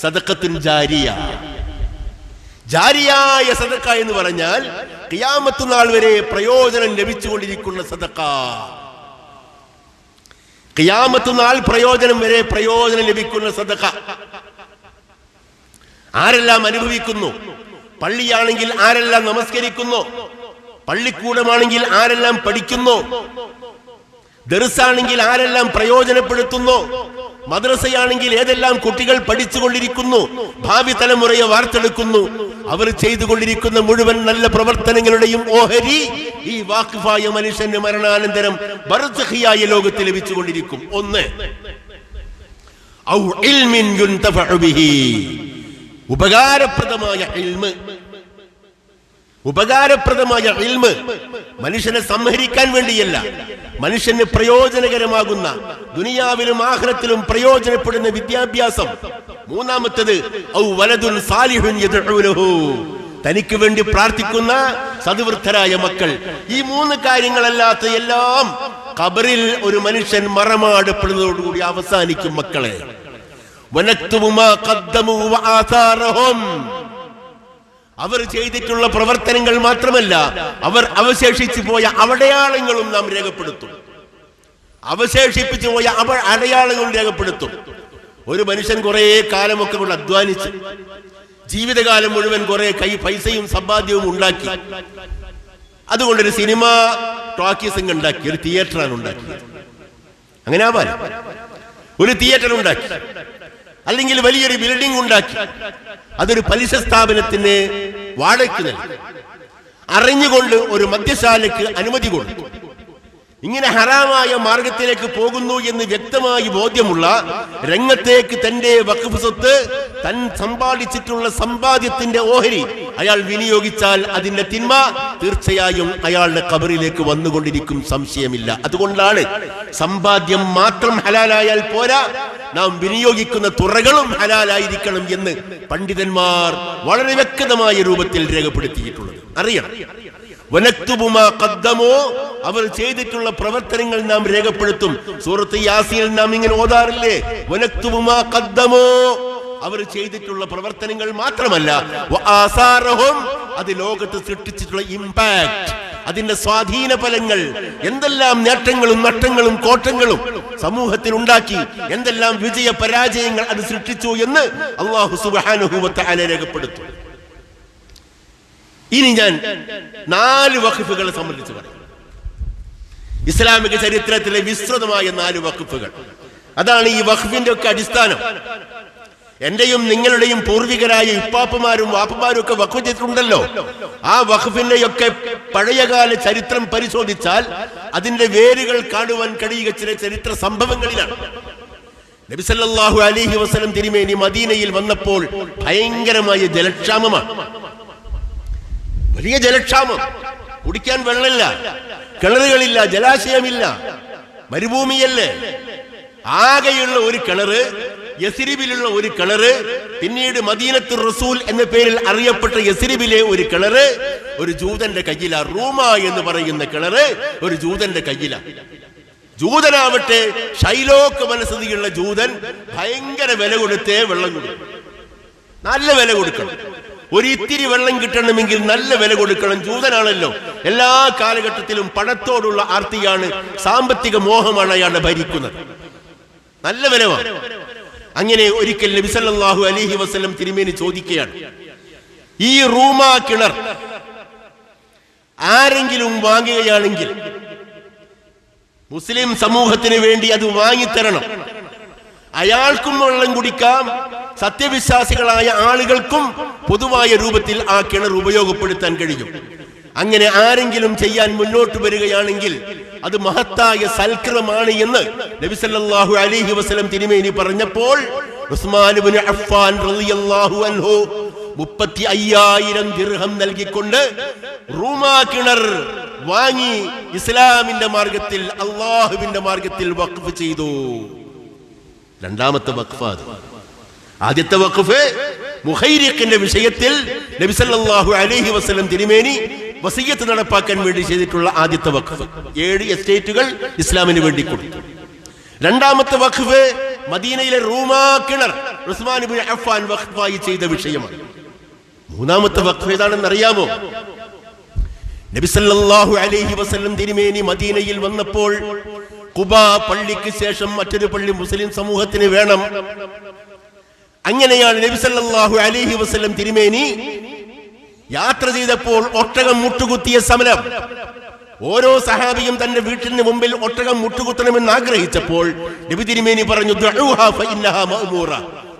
സദഖത്തുൻ ജാരിയ. ജാരിയായ സദഖ എന്ന് പറഞ്ഞാൽ ഖിയാമത്ത് നാൾ വരെ പ്രയോജനം ലഭിച്ചുകൊണ്ടിരിക്കുന്ന സദഖ. ഖിയാമത്ത് നാൾ പ്രയോജനം വരെ പ്രയോജനം ലഭിക്കുന്ന സദഖ ആരെല്ലാം അനുഭവിക്കുന്നു? പള്ളിയാണെങ്കിൽ ആരെല്ലാം നമസ്കരിക്കുന്നു, പള്ളിക്കൂടമാണെങ്കിൽ ആരെല്ലാം പഠിക്കുന്നു, ദർസാണെങ്കിൽ ആരെല്ലാം പ്രയോജനപ്പെടുത്തുന്നു, മദ്രസയാണെങ്കിൽ ഏതെല്ലാം കുട്ടികൾ പഠിച്ചുകൊണ്ടിരിക്കുന്നു, ഭാവി തലമുറയെ വാർത്തെടുക്കുന്നു. അവർ ചെയ്തുകൊണ്ടിരിക്കുന്ന മുഴുവൻ നല്ല പ്രവർത്തനങ്ങളുടെയും ഓഹരി ഈ വാഖിഫായ മനുഷ്യന് മരണാനന്തരം ബർസഖിയായ ലോകത്ത് ലഭിച്ചുകൊണ്ടിരിക്കും. ഒന്ന്, ഔ ഇൽമിൻ യുൻതഫഉ ബിഹി, ഉപകാരപ്രദമായ ഇൽമ്. ഉപകാരപ്രദമായ ഇൽമ് മനുഷ്യനെ സംഹരിക്കാൻ വേണ്ടിയല്ല, മനുഷ്യന് പ്രയോജനകരമാകുന്ന, ദുനിയാവിലും ആഖിറത്തിലും പ്രയോജനപ്പെടുന്ന വിദ്യാഭ്യാസം. മൂന്നാമത്തേത് ഔ വലദുൻ സാലിഹുൻ യദ്ഉ ലഹു, തനിക്ക് വേണ്ടി പ്രാർത്ഥിക്കുന്ന സദ്വൃദ്ധരായ മക്കൾ. ഈ മൂന്ന് കാര്യങ്ങളല്ലാത്ത എല്ലാം ഖബറിൽ ഒരു മനുഷ്യൻ മറമാടപ്പെടുന്നതോടുകൂടി അവസാനിക്കും. മക്കളെ, വനക്തുബു മാ ഖദ്ദമു വആഥാറഹും, അവർ ചെയ്തിട്ടുള്ള പ്രവർത്തനങ്ങൾ മാത്രമല്ല, അവർ അവശേഷിച്ചു പോയ അടയാളങ്ങളും നാം രേഖപ്പെടുത്തും. അവശേഷിപ്പിച്ചു പോയ അടയാളങ്ങളും രേഖപ്പെടുത്തും. ഒരു മനുഷ്യൻ കുറെ കാലമൊക്കെ കൊണ്ട് അധ്വാനിച്ച് ജീവിതകാലം മുഴുവൻ കുറെ പൈസയും സമ്പാദ്യവും ഉണ്ടാക്കി, അതുകൊണ്ടൊരു സിനിമ ടോക്കീസ് ഉണ്ടാക്കി, ഒരു തിയേറ്ററാണ് ഉണ്ടാക്കിയത്. അങ്ങനെ ആവാൻ ഒരു തിയേറ്റർ ഉണ്ടാക്കി, അല്ലെങ്കിൽ വലിയൊരു ബിൽഡിംഗ് ഉണ്ടാക്കി, അതൊരു പലിശ സ്ഥാപനത്തിന് വാടകയ്ക്ക് നൽകി, അറിഞ്ഞുകൊണ്ട് ഒരു മദ്യശാലയ്ക്ക് അനുമതി കൊടുത്തു. ഇങ്ങനെ ഹറാമായ മാർഗത്തിലേക്ക് പോകുന്നു എന്ന് വ്യക്തമായി ബോധ്യമുള്ള രംഗത്തേക്ക് തന്റെ വഖഫ് സ്വത്ത്, തൻ സമ്പാദിച്ചിട്ടുള്ള സമ്പാദ്യത്തിന്റെ ഓഹരി അയാൾ വിനിയോഗിച്ചാൽ അതിന്റെ തിന്മ തീർച്ചയായും അയാളുടെ ഖബറിലേക്ക് വന്നുകൊണ്ടിരിക്കും, സംശയമില്ല. അതുകൊണ്ടാണ് സമ്പാദ്യം മാത്രം ഹലാലായാൽ പോരാ, നാം വിനിയോഗിക്കുന്ന തുറകളും ഹലാലായിരിക്കണം എന്ന് പണ്ഡിതന്മാർ വളരെ വ്യക്തമായ രൂപത്തിൽ രേഖപ്പെടുത്തിയിട്ടുള്ളത്. അറിയണം. വനക്തുബു മാ ഖദ്ദമു, അവർ ചെയ്തിട്ടുള്ള പ്രവർത്തനങ്ങൾ നാം രേഖപ്പെടുത്തും. സൂറത്ത് യാസീനിൽ നാം ഇങ്ങനെ ഓതാറില്ലേ, വനക്തുബു മാ ഖദ്ദമു, അവർ ചെയ്തിട്ടുള്ള പ്രവർത്തനങ്ങൾ മാത്രമല്ല വആസാറഹും, അത് ലോകത്ത് സൃഷ്ടിച്ചിട്ടുള്ള ഇമ്പാക്ട്, അതിന്റെ സ്വാധീന ഫലങ്ങൾ, എന്തെല്ലാം നേട്ടങ്ങളും നഷ്ടങ്ങളും കോട്ടങ്ങളും സമൂഹത്തിൽ ഉണ്ടാക്കി, എന്തെല്ലാം വിജയ പരാജയങ്ങൾ അത് സൃഷ്ടിച്ചു എന്ന് അല്ലാഹു സുബ്ഹാനഹു വ തആല രേഖപ്പെടുത്തും. ഇനി ഞാൻ 4 വഖഫുകളെ സംബന്ധിച്ച് പറയും. ഇസ്ലാമിക ചരിത്രത്തിലെ വിസ്തൃതമായ 4 വഖഫുകൾ. അതാണ് ഈ വഖഫിന്റെ ഒക്കെ അടിസ്ഥാനം. എന്റെയും നിങ്ങളുടെയും പൂർവികരായ ഇപ്പാപ്പമാരും വാപ്പമാരും ഒക്കെ വഖഫ് ചെയ്തിട്ടുണ്ടല്ലോ. ആ വഖഫിന്റെയൊക്കെ പഴയകാല ചരിത്രം പരിശോധിച്ചാൽ അതിന്റെ വേരുകൾ കാണുവാൻ കഴിയുക ചില ചരിത്ര സംഭവങ്ങളിലാണ്. നബി സല്ലല്ലാഹു അലൈഹി വസല്ലം തിരുമേനി മദീനയിൽ വന്നപ്പോൾ ഭയങ്കരമായ ജലക്ഷാമമാണ്. വലിയ ജലക്ഷാമം, കുടിക്കാൻ വെള്ളമില്ല, കിണറുകളില്ല, ജലാശയമില്ല, മരുഭൂമിയല്ലേ. ആകെയുള്ള ഒരു കിണറ്, യസ്രിബിലുള്ള ഒരു കിണറ്, പിന്നീട് മദീനത്തുർ റസൂൽ എന്ന പേരിൽ അറിയപ്പെട്ട യസ്രിബിലെ ഒരു കിണറ് ഒരു ജൂതന്റെ കയ്യിലാ. റൂമ എന്ന് പറയുന്ന കിണറ് ഒരു ജൂതന്റെ കയ്യിലാ. ജൂതനാവട്ടെ, ഷൈലോക്ക് മനസ്സതിയുള്ള ജൂതൻ ഭയങ്കര വില കൊടുത്തേ വെള്ളം കൊടുക്കും. നല്ല വില കൊടുക്കണം. ഒരു ഇത്തിരി വെള്ളം കിട്ടണമെങ്കിൽ നല്ല വില കൊടുക്കണം. ജൂതനാണല്ലോ. എല്ലാ കാലഘട്ടത്തിലും പണത്തോടുള്ള ആർത്തിയാണ്, സാമ്പത്തിക മോഹമാണ് അയാളെ ഭരിക്കുന്നത്. നല്ല വിലവാണ്. അങ്ങനെ ഒരിക്കൽ നബി സല്ലല്ലാഹു അലൈഹി വസല്ലം തിരുമേനി ചോദിക്കുകയാണ്, ഈ റൂമ കിണർ ആരെങ്കിലും വാങ്ങുകയാണെങ്കിൽ മുസ്ലിം സമൂഹത്തിന് വേണ്ടി അത് വാങ്ങിത്തരണം. അയാൾക്കും വെള്ളം കുടിക്കാം, സത്യവിശ്വാസികളായ ആളുകൾക്കും പൊതുവായ രൂപത്തിൽ ആ കിണർ ഉപയോഗപ്പെടുത്താൻ കഴിയും. അങ്ങനെ ആരെങ്കിലും ചെയ്യാൻ മുന്നോട്ട് വരികയാണെങ്കിൽ അത് മഹത്തായ സൽക്രമമാണ് എന്ന് നബി സല്ലല്ലാഹു അലൈഹി വസല്ലം തിരുമേനി പറഞ്ഞപ്പോൾ ഉസ്മാൻ ഇബ്നു അഫ്ഫാൻ റളിയല്ലാഹു അൻഹു 35,000 ദിർഹം നൽകിക്കൊണ്ട് റൂമാ കിണർ വാങ്ങി ഇസ്ലാമിന്റെ മാർഗത്തിൽ, അള്ളാഹുവിന്റെ മാർഗത്തിൽ വഖഫ് ചെയ്തു. രണ്ടാമത്തെ വഖഫ്. ആദ്യത്തെ വഖഫ് മുഖൈരിഖിന്റെ വിഷയത്തിൽ നബി സല്ലല്ലാഹു അലൈഹി വസല്ലം തിരുമേനി വസിയ്യത്ത് നടപ്പാക്കാൻ വേണ്ടി ചെയ്തിട്ടുള്ള ആദ്യത്തെ വഖഫ് 7 എസ്റ്റേറ്റുകൾ ഇസ്ലാമിന് വേണ്ടി കൊടുത്തു. രണ്ടാമത്തെ വഖഫ് മദീനയിലെ റൂമാ കിണർ ഉസ്മാൻ ഇബ്നു അഫ്ഫാൻ വഖഫായി ചെയ്ത വിഷയമാണ്. മൂന്നാമത്തെ വഖഫ് ഏതാണെന്ന് അറിയാമോ? നബി സല്ലല്ലാഹു അലൈഹി വസല്ലം തിരുമേനി മദീനയിൽ വന്നപ്പോൾ ഖുബാ പള്ളിക്ക് ശേഷം മറ്റൊരു പള്ളി മുസ്ലിം സമൂഹത്തിന് വേണം. അങ്ങനെയാണ് നബി സല്ലല്ലാഹു അലൈഹി വസല്ലം തിരുമേനി യാത്ര ചെയ്തപ്പോൾ ഒട്ടകം മുട്ടുകുത്തിയ സമരം. ഓരോ സഹാബിയും തന്റെ വീട്ടിന് മുമ്പിൽ ഒട്ടകം മുട്ടുകുത്തണമെന്ന് ആഗ്രഹിച്ചപ്പോൾ നബി തിരുമേനി പറഞ്ഞു, ദഉഹാ ഫഇന്നഹാ മഅ്മൂറ,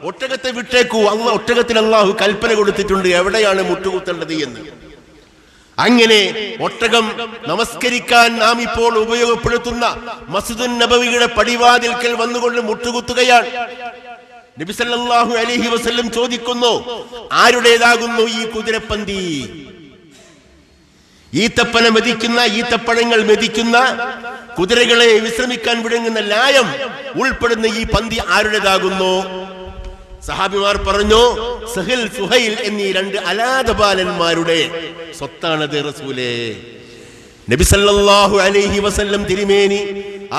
ഒട്ടകത്തെ വിട്ടേക്കൂ, ഒട്ടകത്തിന് അല്ലാഹു കൽപ്പന കൊടുത്തിട്ടുണ്ട് എവിടെയാണ് മുട്ടുകുത്തേണ്ടത് എന്ന്. അങ്ങനെ ഒട്ടകം നമസ്കരിക്കാൻ നാം ഇപ്പോൾ ഉപയോഗപ്പെടുത്തുന്ന മസ്ജിദുൻ നബവിയുടെ പടിവാതിൽക്കൽ വന്നുകൊണ്ട് മുട്ടുകുത്തുകയാണ്. നബി സല്ലല്ലാഹു അലൈഹി വസല്ലം ചോദിക്കുന്നു, ആരുടേതാകുന്നു ഈ കുതിരപ്പന്തി? ഈത്തപ്പന മെതിക്കുന്ന, ഈത്തപ്പഴങ്ങൾ മെതിക്കുന്ന, കുതിരകളെ വിശ്രമിക്കാൻ വിടുങ്ങുന്ന ലായം ഉൾപ്പെടുന്ന ഈ പന്തി ആരുടേതാകുന്നു? സഹാബിമാർ പറഞ്ഞു, സഹൽ സുഹൈൽ എന്നീ രണ്ട് അലാദബാലന്മാരുടെ സ്വത്താണത് റസൂലേ. നബി സല്ലല്ലാഹു അലൈഹി വസല്ലം തിരുമേനി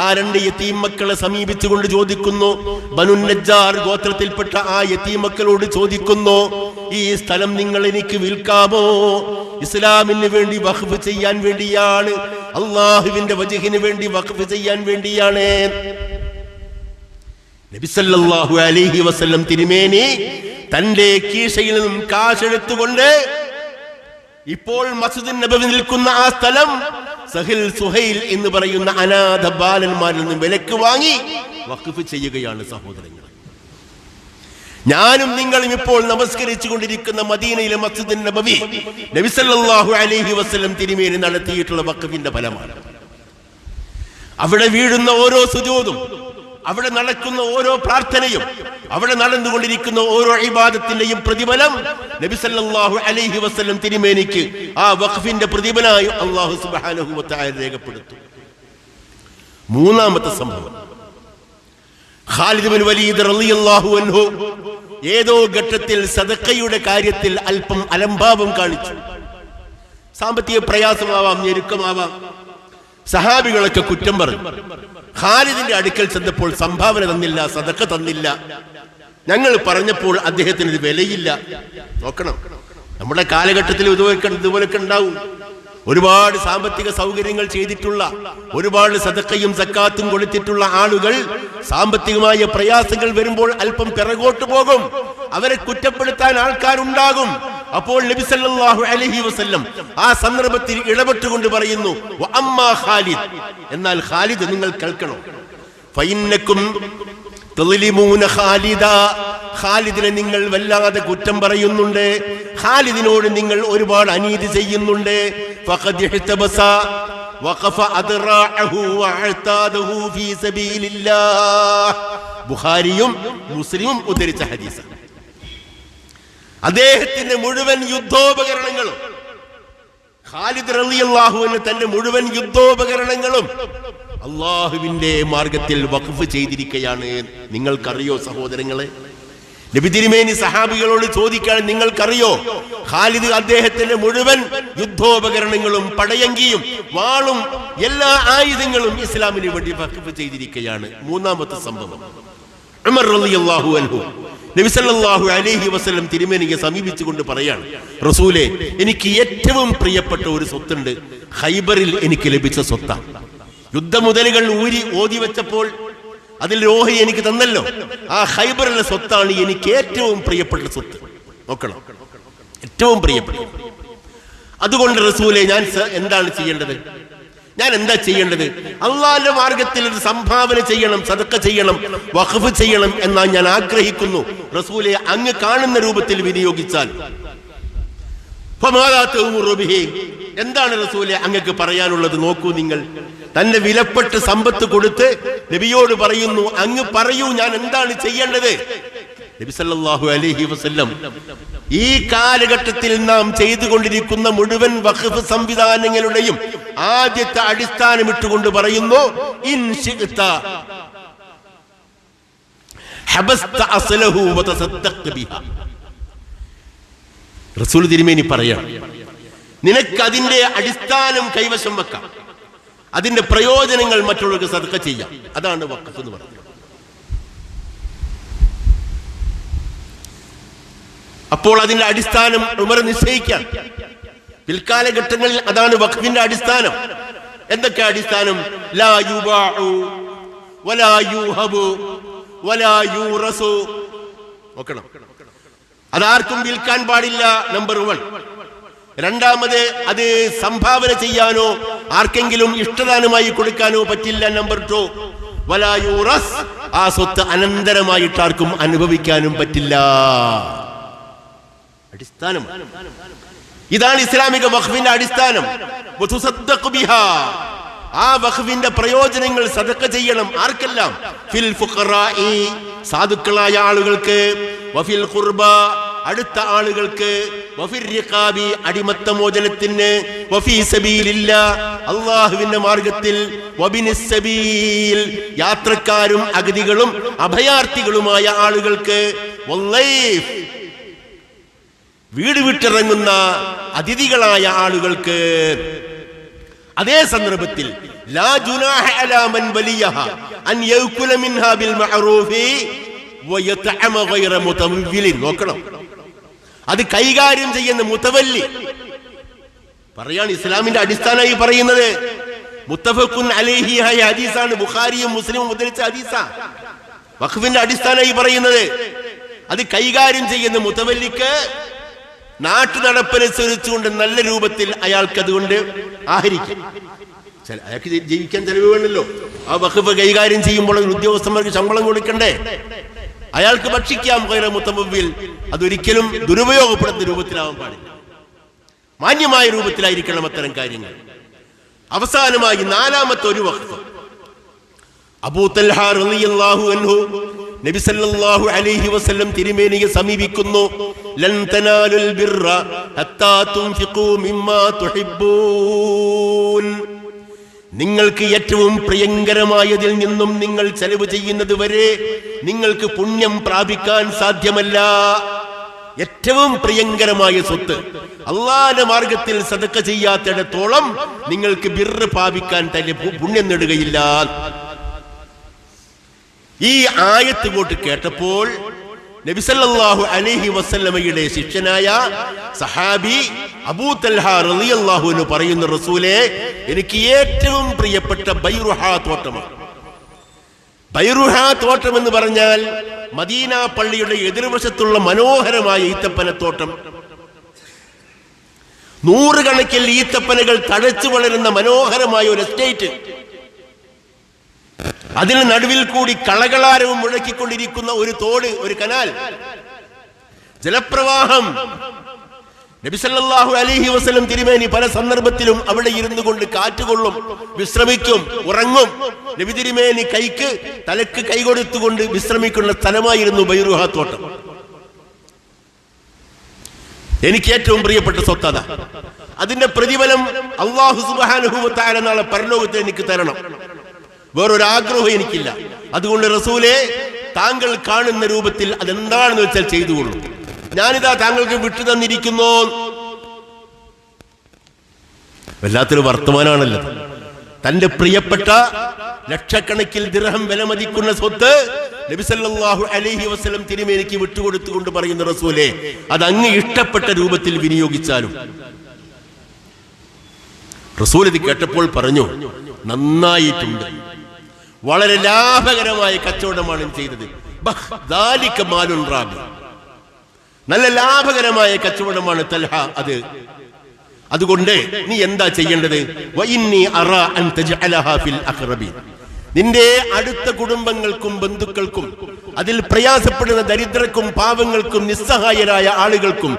ആ രണ്ട് യതീം മക്കളെ സമീപിച്ചുകൊണ്ട് ചോദിക്കുന്നു, ബനു നജ്ജാർ ഗോത്രത്തിൽപ്പെട്ട ആ യതീം മക്കളോട് ചോദിക്കുന്നു, ഈ സ്ഥലം നിങ്ങൾ എനിക്ക് വിൽക്കാമോ? ഇസ്ലാമിന് വേണ്ടി വഖഫ് ചെയ്യാൻ വേണ്ടിയാണ്, അള്ളാഹുവിന്റെ വജ്ഹിന് വേണ്ടി വഖഫ് ചെയ്യാൻ വേണ്ടിയാണ്. നബി സല്ലല്ലാഹു അലൈഹി വസല്ലം തിരുമേനി തന്റെ കീശയിൽ നിന്നും കാശെടുത്തുകൊണ്ട് ഇപ്പോൾ മസ്ജിദുൻ നബവി നിൽക്കുന്ന ആ സ്ഥലം സഹൽ സുഹൈൽ എന്ന് പറയുന്ന അനാഥ ബാലന്മാരിൽ നിന്നും വിലക്ക് വാങ്ങി വഖഫ് ചെയ്യുകയാണ്. സഹോദരങ്ങൾ, ഞാനും നിങ്ങളും ഇപ്പോൾ നമസ്കരിച്ചു കൊണ്ടിരിക്കുന്ന മദീനയിലെ മസ്ജിദുൻ നബവി നബി സല്ലല്ലാഹു അലൈഹി വസല്ലം തിരുമേനി നടത്തിയിട്ടുള്ള വഖഫിന്റെ ഫലമാണ്. അവിടെ വീഴുന്ന ഓരോ സുജൂദും, അവിടെ നടക്കുന്ന ഓരോ പ്രാർത്ഥനയും, അവിടെ നടന്നുകൊണ്ടിരിക്കുന്ന ഓരോ ഇബാദത്തിന്റെയും പ്രതിഫലം നബി സല്ലല്ലാഹു അലൈഹി വസല്ലം തിരുമേനിക്ക് ആ വഖഫിന്റെ പ്രതിഫലമായി അല്ലാഹു സുബ്ഹാനഹു വ തആല രേഖപ്പെടുത്തും. മൂന്നാമത്തെ സംഭവം, ഖാലിദ് ബിൻ വലീദ് റളിയല്ലാഹു അൻഹു ഏതോ ഘട്ടത്തിൽ സദഖയുടെ കാര്യത്തിൽ അല്പം അലംഭാവം കാണിച്ചു. സാമ്പത്തിക പ്രയാസമാവാം, ഞെരുക്കമാവാം. സഹാബികളൊക്കെ കുറ്റം പറഞ്ഞു. ഖാലിദിന്റെ അടുക്കൽ ചെന്നപ്പോൾ സംഭാവന തന്നില്ല, സദഖ തന്നില്ല. ഞങ്ങൾ പറഞ്ഞപ്പോൾ അദ്ദേഹത്തിന് ഇത് വിലയില്ല. നോക്കണം, നമ്മുടെ കാലഘട്ടത്തിൽ ഇതുപോലൊക്കെ ഉണ്ടാവും. ഒരുപാട് സാമ്പത്തിക സൗകര്യങ്ങൾ ചെയ്തിട്ടുള്ള, ഒരുപാട് സദഖയും സക്കാത്തും കൊടുത്തിട്ടുള്ള ആളുകൾ സാമ്പത്തികമായ പ്രയാസങ്ങൾ വരുമ്പോൾ അല്പം പിറകോട്ട് പോകും. അവരെ കുറ്റപ്പെടുത്താൻ ആൾക്കാരുണ്ടാകും. അപ്പോൾ നബി സല്ലല്ലാഹു അലൈഹി വസല്ലം ആ സന്ദർഭത്തിൽ ഇടപെട്ടുകൊണ്ട് പറയുന്നു, വഅമ്മാ ഖാലിദ്, എന്നാൽ ഖാലിദ് നിങ്ങൾ കേൾക്കണം, ഫഇന്നകും തളിമൂന ഖാലിദ, ഖാലിദിനെ നിങ്ങൾ വല്ലാതെ കുറ്റം പറയുന്നുണ്ട്, ഖാലിദിനോട് നിങ്ങൾ ഒരുപാട് അനീതി ചെയ്യുന്നുണ്ട്. ഫഖദ് ഇഹ്തബസ വഖഫ അദ്റാഅഹു വഅതാദഹു ഫീ സബീലില്ലാഹ്. ബുഖാരിയും മുസ്ലിമും ഉദ്ധരിച്ച ഹദീസാണ്. അദ്ദേഹത്തിന്റെ മുഴുവൻ യുദ്ധോപകരണങ്ങളും, ഖാലിദ് റളിയല്ലാഹു അൻഹു തന്റെ മുഴുവൻ യുദ്ധോപകരണങ്ങളും അള്ളാഹുവിന്റെ മാർഗത്തിൽ വഖഫ് ചെയ്തിരിക്കുകയാണ്. നിങ്ങൾക്കറിയോ സഹോദരങ്ങളെ? നബി തിരുമേനി സഹാബികളോട് ചോദിക്കാൻ, നിങ്ങൾക്കറിയോ ഖാലിദ് അദ്ദേഹത്തിന്റെ മുഴുവൻ യുദ്ധോപകരണങ്ങളും പടയങ്കിയും വാളും എല്ലാ ആയുധങ്ങളും ഇസ്ലാമിന് വേണ്ടി വഖഫ് ചെയ്തിരിക്കുകയാണ്. മൂന്നാമത്തെ സംഭവം, ഉമർ റളിയല്ലാഹു അൻഹു നബി സല്ലല്ലാഹു അലൈഹി വസല്ലം തിരുമേനിയെ സമീപിച്ചുകൊണ്ട് പറയാണ്, റസൂലേ, എനിക്ക് ഏറ്റവും പ്രിയപ്പെട്ട ഒരു സ്വത്തുണ്ട്, ഖൈബറിൽ എനിക്ക് ലഭിച്ച സ്വത്താണ്. യുദ്ധമുതലുകൾ ഓതി വെച്ചപ്പോൾ അതിൽ ഓഹരി എനിക്ക് തന്നല്ലോ, ആ ഖൈബറിലെ സ്വത്താണ് എനിക്ക് ഏറ്റവും പ്രിയപ്പെട്ട സ്വത്ത്. നോക്കണം, ഏറ്റവും പ്രിയപ്പെട്ട. അതുകൊണ്ട് റസൂലേ, ഞാൻ എന്താണ് ചെയ്യേണ്ടത്? ഞാൻ എന്താ ചെയ്യേണ്ടത്? അള്ളാഹുവിന്റെ മാർഗത്തിൽ ഒരു സംഭാവന ചെയ്യണം, സദഖ ചെയ്യണം, വഖഫ് ചെയ്യണം എന്നാ ഞാൻ ആഗ്രഹിക്കുന്നു. റസൂലേ, അങ്ങ് കാണുന്ന രൂപത്തിൽ വിനിയോഗിച്ചാൽ. എന്താണ് റസൂലേ അങ്ങക്ക് പറയാനുള്ളത്? നോക്കൂ, നിങ്ങൾ തന്റെ വിലപ്പെട്ട സമ്പത്ത് കൊടുത്ത് നബിയോട് പറയുന്നു, അങ്ങ് പറയൂ, ഞാൻ എന്താണ് ചെയ്യേണ്ടത്? നബി സല്ലല്ലാഹു അലൈഹി വസല്ലം ഈ കാലഘട്ടത്തിൽ നാം ചെയ്തുകൊണ്ടിരിക്കുന്ന മുഴുവൻ വഖഫ് സംവിധാനങ്ങളുടെയും ആദ്യത്തെ അടിസ്ഥാനം ഇട്ടുകൊണ്ട് പറയുന്നു, ഇൻ ശിഅത ഹബസ്ത അസ്ലഹു വതസദ്ദഖ്ത ബിഹാ. റസൂൽ തിരുമേനി പറയാം, നിനക്ക് അതിന്റെ അടിസ്ഥാനം കൈവശം വെക്കാം, അതിന്റെ പ്രയോജനങ്ങൾ മറ്റുള്ളവർക്ക് സദഖ ചെയ്യാം. അതാണ് വഖഫ് എന്ന് പറയുന്നത്. അപ്പോൾ അതിന്റെ അടിസ്ഥാനം ഉമർ നിശ്ചയിക്കാം. പിൽക്കാലഘട്ടങ്ങളിൽ അതാണ് വഖഫിന്റെ അടിസ്ഥാനം. എന്തൊക്കെ അടിസ്ഥാനം? ലാ യുബാഉ വലാ യുഹബു വലാ യുറസു. നോക്കണം, അതാർക്കും വിൽക്കാൻ പാടില്ല, നമ്പർ 1. രണ്ടാമത്, അത് സംഭാവന ചെയ്യാനോ ആർക്കെങ്കിലും ഇഷ്ടദാനമായി കൊടുക്കാനോ പറ്റില്ല, നമ്പർ 2. വലാ യുറസ്, ആ സ്വത്ത് അനന്തരമായിട്ട് ആർക്കും അനുഭവിക്കാനും പറ്റില്ല. അടിസ്ഥാനം ഇതാണ് ഇസ്ലാമിക വഖഫിന്റെ അടിസ്ഥാനം. ആ വഖഫിന്റെ പ്രയോജനങ്ങൾ സദഖ ചെയ്യണം. ആർക്കെല്ലാം? ഫിൽ ഫുഖറാഇ, സാധുക്കളായ ആളുകൾക്ക്, വഫിൽ ഖുർബ, അടുത്ത ആളുകൾക്ക്, വഫിർ റിഖാബി, അടിമത്ത മോചനത്തിന്, വഫീ സബീലില്ലാ, അല്ലാഹുവിന്റെ മാർഗത്തിൽ, വബിനിസ് സബീൽ, യാത്രക്കാരും അഗതികളും അഭയാർത്ഥികളുമായ ആളുകൾക്ക്, വല്ലൈഫ്, വീട് വിട്ടിറങ്ങുന്ന അതിഥികളായ ആളുകൾക്ക്. അതേ സന്ദർഭത്തിൽ ലാ ജുനാഹ അലാ മൻ വലിയഹ അൻ യഅകുല മിൻഹാ ബിൽ മഅറൂഫി വയതഅമ ഗൈറ മുതവല്ലിൻ. നോക്കണം, അത് കൈകാര്യം ചെയ്യുന്ന മുതവല്ലി പറയാണ് ഇസ്ലാമിന്റെ അടിസ്ഥാനമായി പറയുന്നത്. മുത്തഫഖുൻ അലൈഹി ആയ ഹദീസാണ്, ബുഖാരിയും മുസ്ലിമും ഉദ്ധരിച്ച ഹദീസാ. വഖഫിന്റെ അടിസ്ഥാനമായി പറയുന്നത് അത് കൈകാര്യം ചെയ്യുന്ന മുതവല്ലിക്ക് നാട്ടു നടപ്പനുസരിച്ചുകൊണ്ട് നല്ല രൂപത്തിൽ അയാൾക്ക് അതുകൊണ്ട് ആഹരിക്കാം. അയാൾക്ക് ജീവിക്കാൻ ചെലവ് വേണമല്ലോ. ആ വഖഫ് കൈകാര്യം ചെയ്യുമ്പോൾ ഉദ്യോഗസ്ഥന്മാർക്ക് ശമ്പളം കൊടുക്കണ്ടേ? അയാൾക്ക് ഭക്ഷിക്കാം ഗൈറ മുതവ്വിൽ. അതൊരിക്കലും ദുരുപയോഗപ്പെടുന്ന രൂപത്തിലാവാൻ പാടില്ല. മാന്യമായ രൂപത്തിലായിരിക്കണം അത്തരം കാര്യങ്ങൾ. അവസാനമായി 4ാമത്തെ ഒരു വഖഫ്, അബൂ തൽഹ റളിയല്ലാഹു അൻഹു നബി സല്ലല്ലാഹു അലൈഹി വസല്ലം തിരുമേനിയെ സമീപിക്കുന്നു. ലൻ തനാലുൽ ബിർറ ഹത്താ തുൻഫിഖൂ മിമ്മാ തുഹിബ്ബൂൻ. നിങ്ങൾക്ക് ഏറ്റവും പ്രിയങ്കരമായതിൽ നിന്നും നിങ്ങൾ ചെലവ് ചെയ്യുന്നത് വരെ നിങ്ങൾക്ക് പുണ്യം പ്രാപിക്കാൻ സാധ്യമല്ല. ഏറ്റവും പ്രിയങ്കരമായ സ്വത്ത് അല്ലാഹുവിന്റെ മാർഗത്തിൽ സദഖ ചെയ്യാത്തിടത്തോളം നിങ്ങൾക്ക് ബിർറ് പ്രാപിക്കാൻ തന്നെ പുണ്യം നേടുകയില്ല. ഈ ആയത്ത് കൊണ്ട് കേട്ടപ്പോൾ നബി സല്ലല്ലാഹു അലൈഹി വസല്ലമയുടെ ശിഷ്യനായ സഹാബി അബൂ തൽഹ റളിയല്ലാഹു അൻഹു പറയുന്നു, റസൂലേ, എനിക്ക് ഏറ്റവും പ്രിയപ്പെട്ട ബൈറുഹാ തോട്ടമാണ്. ബൈറുഹാ തോട്ടം എന്ന് പറഞ്ഞാൽ മദീന പള്ളിയുടെ എതിർവശത്തുള്ള മനോഹരമായ ഈത്തപ്പനത്തോട്ടം. 100 കണക്കിൽ ഈത്തപ്പനകൾ തഴച്ചു വളരുന്ന മനോഹരമായ ഒരു എസ്റ്റേറ്റ്. അതിന് നടുവിൽ കൂടി കളകളാരവും മുഴക്കിക്കൊണ്ടിരിക്കുന്ന ഒരു തോട്, ഒരു കനാൽ, ജലപ്രവാഹം. നബി സല്ലല്ലാഹു അലൈഹി വസല്ലം തിരുമേനി പല സന്ദർഭത്തിലും അവിടെ ഇരുന്നു കൊണ്ട് കാറ്റുകൊള്ളും, വിശ്രമിക്കും, ഉറങ്ങും. നബി തിരുമേനി തലക്ക് കൈകൊടുത്തുകൊണ്ട് വിശ്രമിക്കുന്ന സ്ഥലമായിരുന്നു ബൈറുഹാ തോട്ടം. എനിക്ക് ഏറ്റവും പ്രിയപ്പെട്ട സ്വത്തത. അതിന്റെ പ്രതിഫലം അല്ലാഹു സുബ്ഹാനഹു വ തആല നാളെ പരലോകത്തിൽ എനിക്ക് തരണം. വേറൊരാഗ്രഹവും എനിക്കില്ല. അതുകൊണ്ട് റസൂലേ, താങ്കൾ കാണുന്ന രൂപത്തിൽ അതെന്താണെന്ന് വെച്ചാൽ ചെയ്തുകൊള്ളൂ. ഞാനിതാ താങ്കൾക്ക് വിട്ടു തന്നിരിക്കുന്നു. വല്ലാത്തൊരു വർത്തമാനാണല്ലോ. തന്റെ പ്രിയപ്പെട്ട ലക്ഷക്കണക്കിൽ ദിർഹം വിലമതിക്കുന്ന സ്വത്ത് നബി സല്ലല്ലാഹു അലൈഹി വസല്ലം തിരുമേനിക്ക് വിട്ടുകൊടുത്തുകൊണ്ട് പറയുന്ന റസൂലേ, അത് അങ്ങ് ഇഷ്ടപ്പെട്ട രൂപത്തിൽ വിനിയോഗിച്ചാലും. റസൂൽ ഇത് കേട്ടപ്പോൾ പറഞ്ഞു, നന്നായിട്ടുണ്ട്, വളരെ ലാഭകരമായ കച്ചവടമാണ് ചെയ്തത്. നല്ല ലാഭകരമായ കച്ചവടമാണ് തൽഹ അത്. അതുകൊണ്ട് നീ എന്താ ചെയ്യേണ്ടത്? നിന്റെ അടുത്ത കുടുംബങ്ങൾക്കും ബന്ധുക്കൾക്കും അതിൽ പ്രയാസപ്പെടുന്ന ദരിദ്രർക്കും പാവങ്ങൾക്കും നിസ്സഹായരായ ആളുകൾക്കും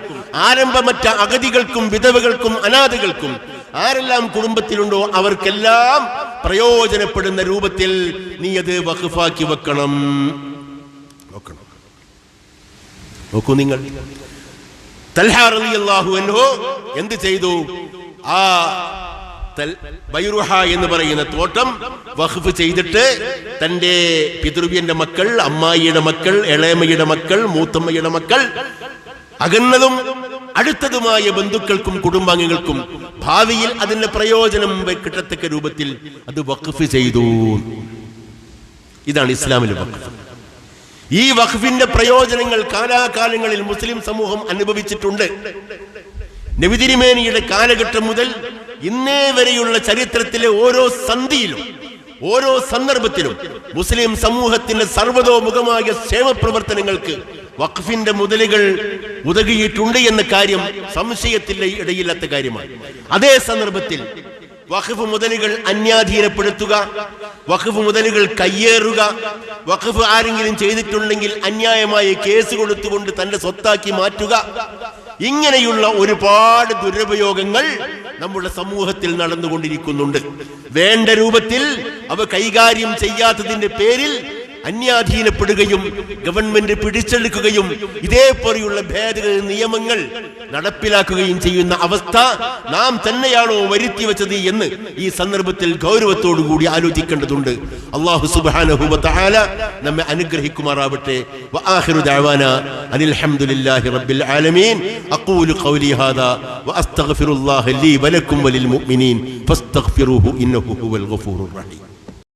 ആരംഭമറ്റ അഗതികൾക്കും വിധവകൾക്കും അനാഥകൾക്കും ആരെല്ലാം കുടുംബത്തിലുണ്ടോ അവർക്കെല്ലാം പ്രയോജനപ്പെടുന്ന രൂപത്തിൽ നീ അത് വഖഫാക്കി വെക്കണം. നോക്കൂ നിങ്ങൾ, തൽഹ റളിയല്ലാഹു അൻഹു എന്ത് ചെയ്തു? ആ ബൈറുഹ എന്ന് പറയുന്ന തോട്ടം വഖഫ് ചെയ്തിട്ട് തന്റെ പിതൃവ്യന്റെ മക്കൾ, അമ്മായിയുടെ മക്കൾ, ഇളയമയുടെ മക്കൾ, മൂത്തമ്മയുടെ മക്കൾ, അകന്നതും അടുത്തതുമായ ബന്ധുക്കൾക്കും കുടുംബാംഗങ്ങൾക്കും ഭാവിയിൽ അതിന്റെ പ്രയോജനം കിട്ടത്തക്ക രൂപത്തിൽ അത് വഖഫ് ചെയ്തു. ഇതാണ് ഇസ്ലാമിലെ വഖഫ്. ഈ വഖഫിന്റെ പ്രയോജനങ്ങൾ കാലാകാലങ്ങളിൽ മുസ്ലിം സമൂഹം അനുഭവിച്ചിട്ടുണ്ട്. നബി തിരുമേനിയുടെ കാലഘട്ടം മുതൽ ഇന്നേ വരെയുള്ള ചരിത്രത്തിലെ ഓരോ സന്ധിയിലും ഓരോ സന്ദർഭത്തിലും മുസ്ലിം സമൂഹത്തിന്റെ സർവ്വതോമുഖമായ ക്ഷേമപ്രവർത്തനങ്ങൾക്ക് വഖഫിന്റെ മുതലുകൾ ഉതകിയിട്ടുണ്ട് എന്ന കാര്യം സംശയത്തിന്റെ ഇടയില്ലാത്ത കാര്യമാണ്. അതേ സന്ദർഭത്തിൽ വഖഫ് മുതലുകൾ അന്യാധീനപ്പെടുത്തുക, വഖഫ് മുതലുകൾ കയ്യേറുക, വഖഫ് ആരെങ്കിലും ചെയ്തിട്ടുണ്ടെങ്കിൽ അന്യായമായി കേസ് കൊടുത്തുകൊണ്ട് തന്റെ സ്വത്താക്കി മാറ്റുക, ഇങ്ങനെയുള്ള ഒരുപാട് ദുരുപയോഗങ്ങൾ നമ്മുടെ സമൂഹത്തിൽ നടന്നുകൊണ്ടിരിക്കുന്നുണ്ട്. വേണ്ട രൂപത്തിൽ അവ കൈകാര്യം ചെയ്യാത്തതിന്റെ പേരിൽ അന്യാധീനപ്പെടുകയും ഗവൺമെന്റ് പിടിച്ചെടുക്കുകയും ഇതേപോലെയുള്ള ഭേദഗതി നിയമങ്ങൾ നടപ്പിലാക്കുകയും ചെയ്യുന്ന അവസ്ഥ നാം തന്നെയാണോ വരുത്തി വെച്ചത് എന്ന് ഈ സന്ദർഭത്തിൽ ഗൗരവത്തോടുകൂടി ആലോചിക്കേണ്ടതുണ്ട്. അല്ലാഹു സുബ്ഹാനഹു വ തആല നമ്മെ അനുഗ്രഹിക്കുമാറാവട്ടെ. വആഖിറു ദഅവാനാ അനിൽ ഹംദുലില്ലാഹി റബ്ബിൽ ആലമീൻ. അഖൂലു ഖൗലി ഹാദാ വഅസ്തഗ്ഫിറുല്ലാഹ ലീ വലക്കും വലിൽ മുഅ്മിനീൻ ഫസ്തഗ്ഫിറൂഹു ഇന്നഹു ഹുവൽ ഗഫൂറുർ റഹീം.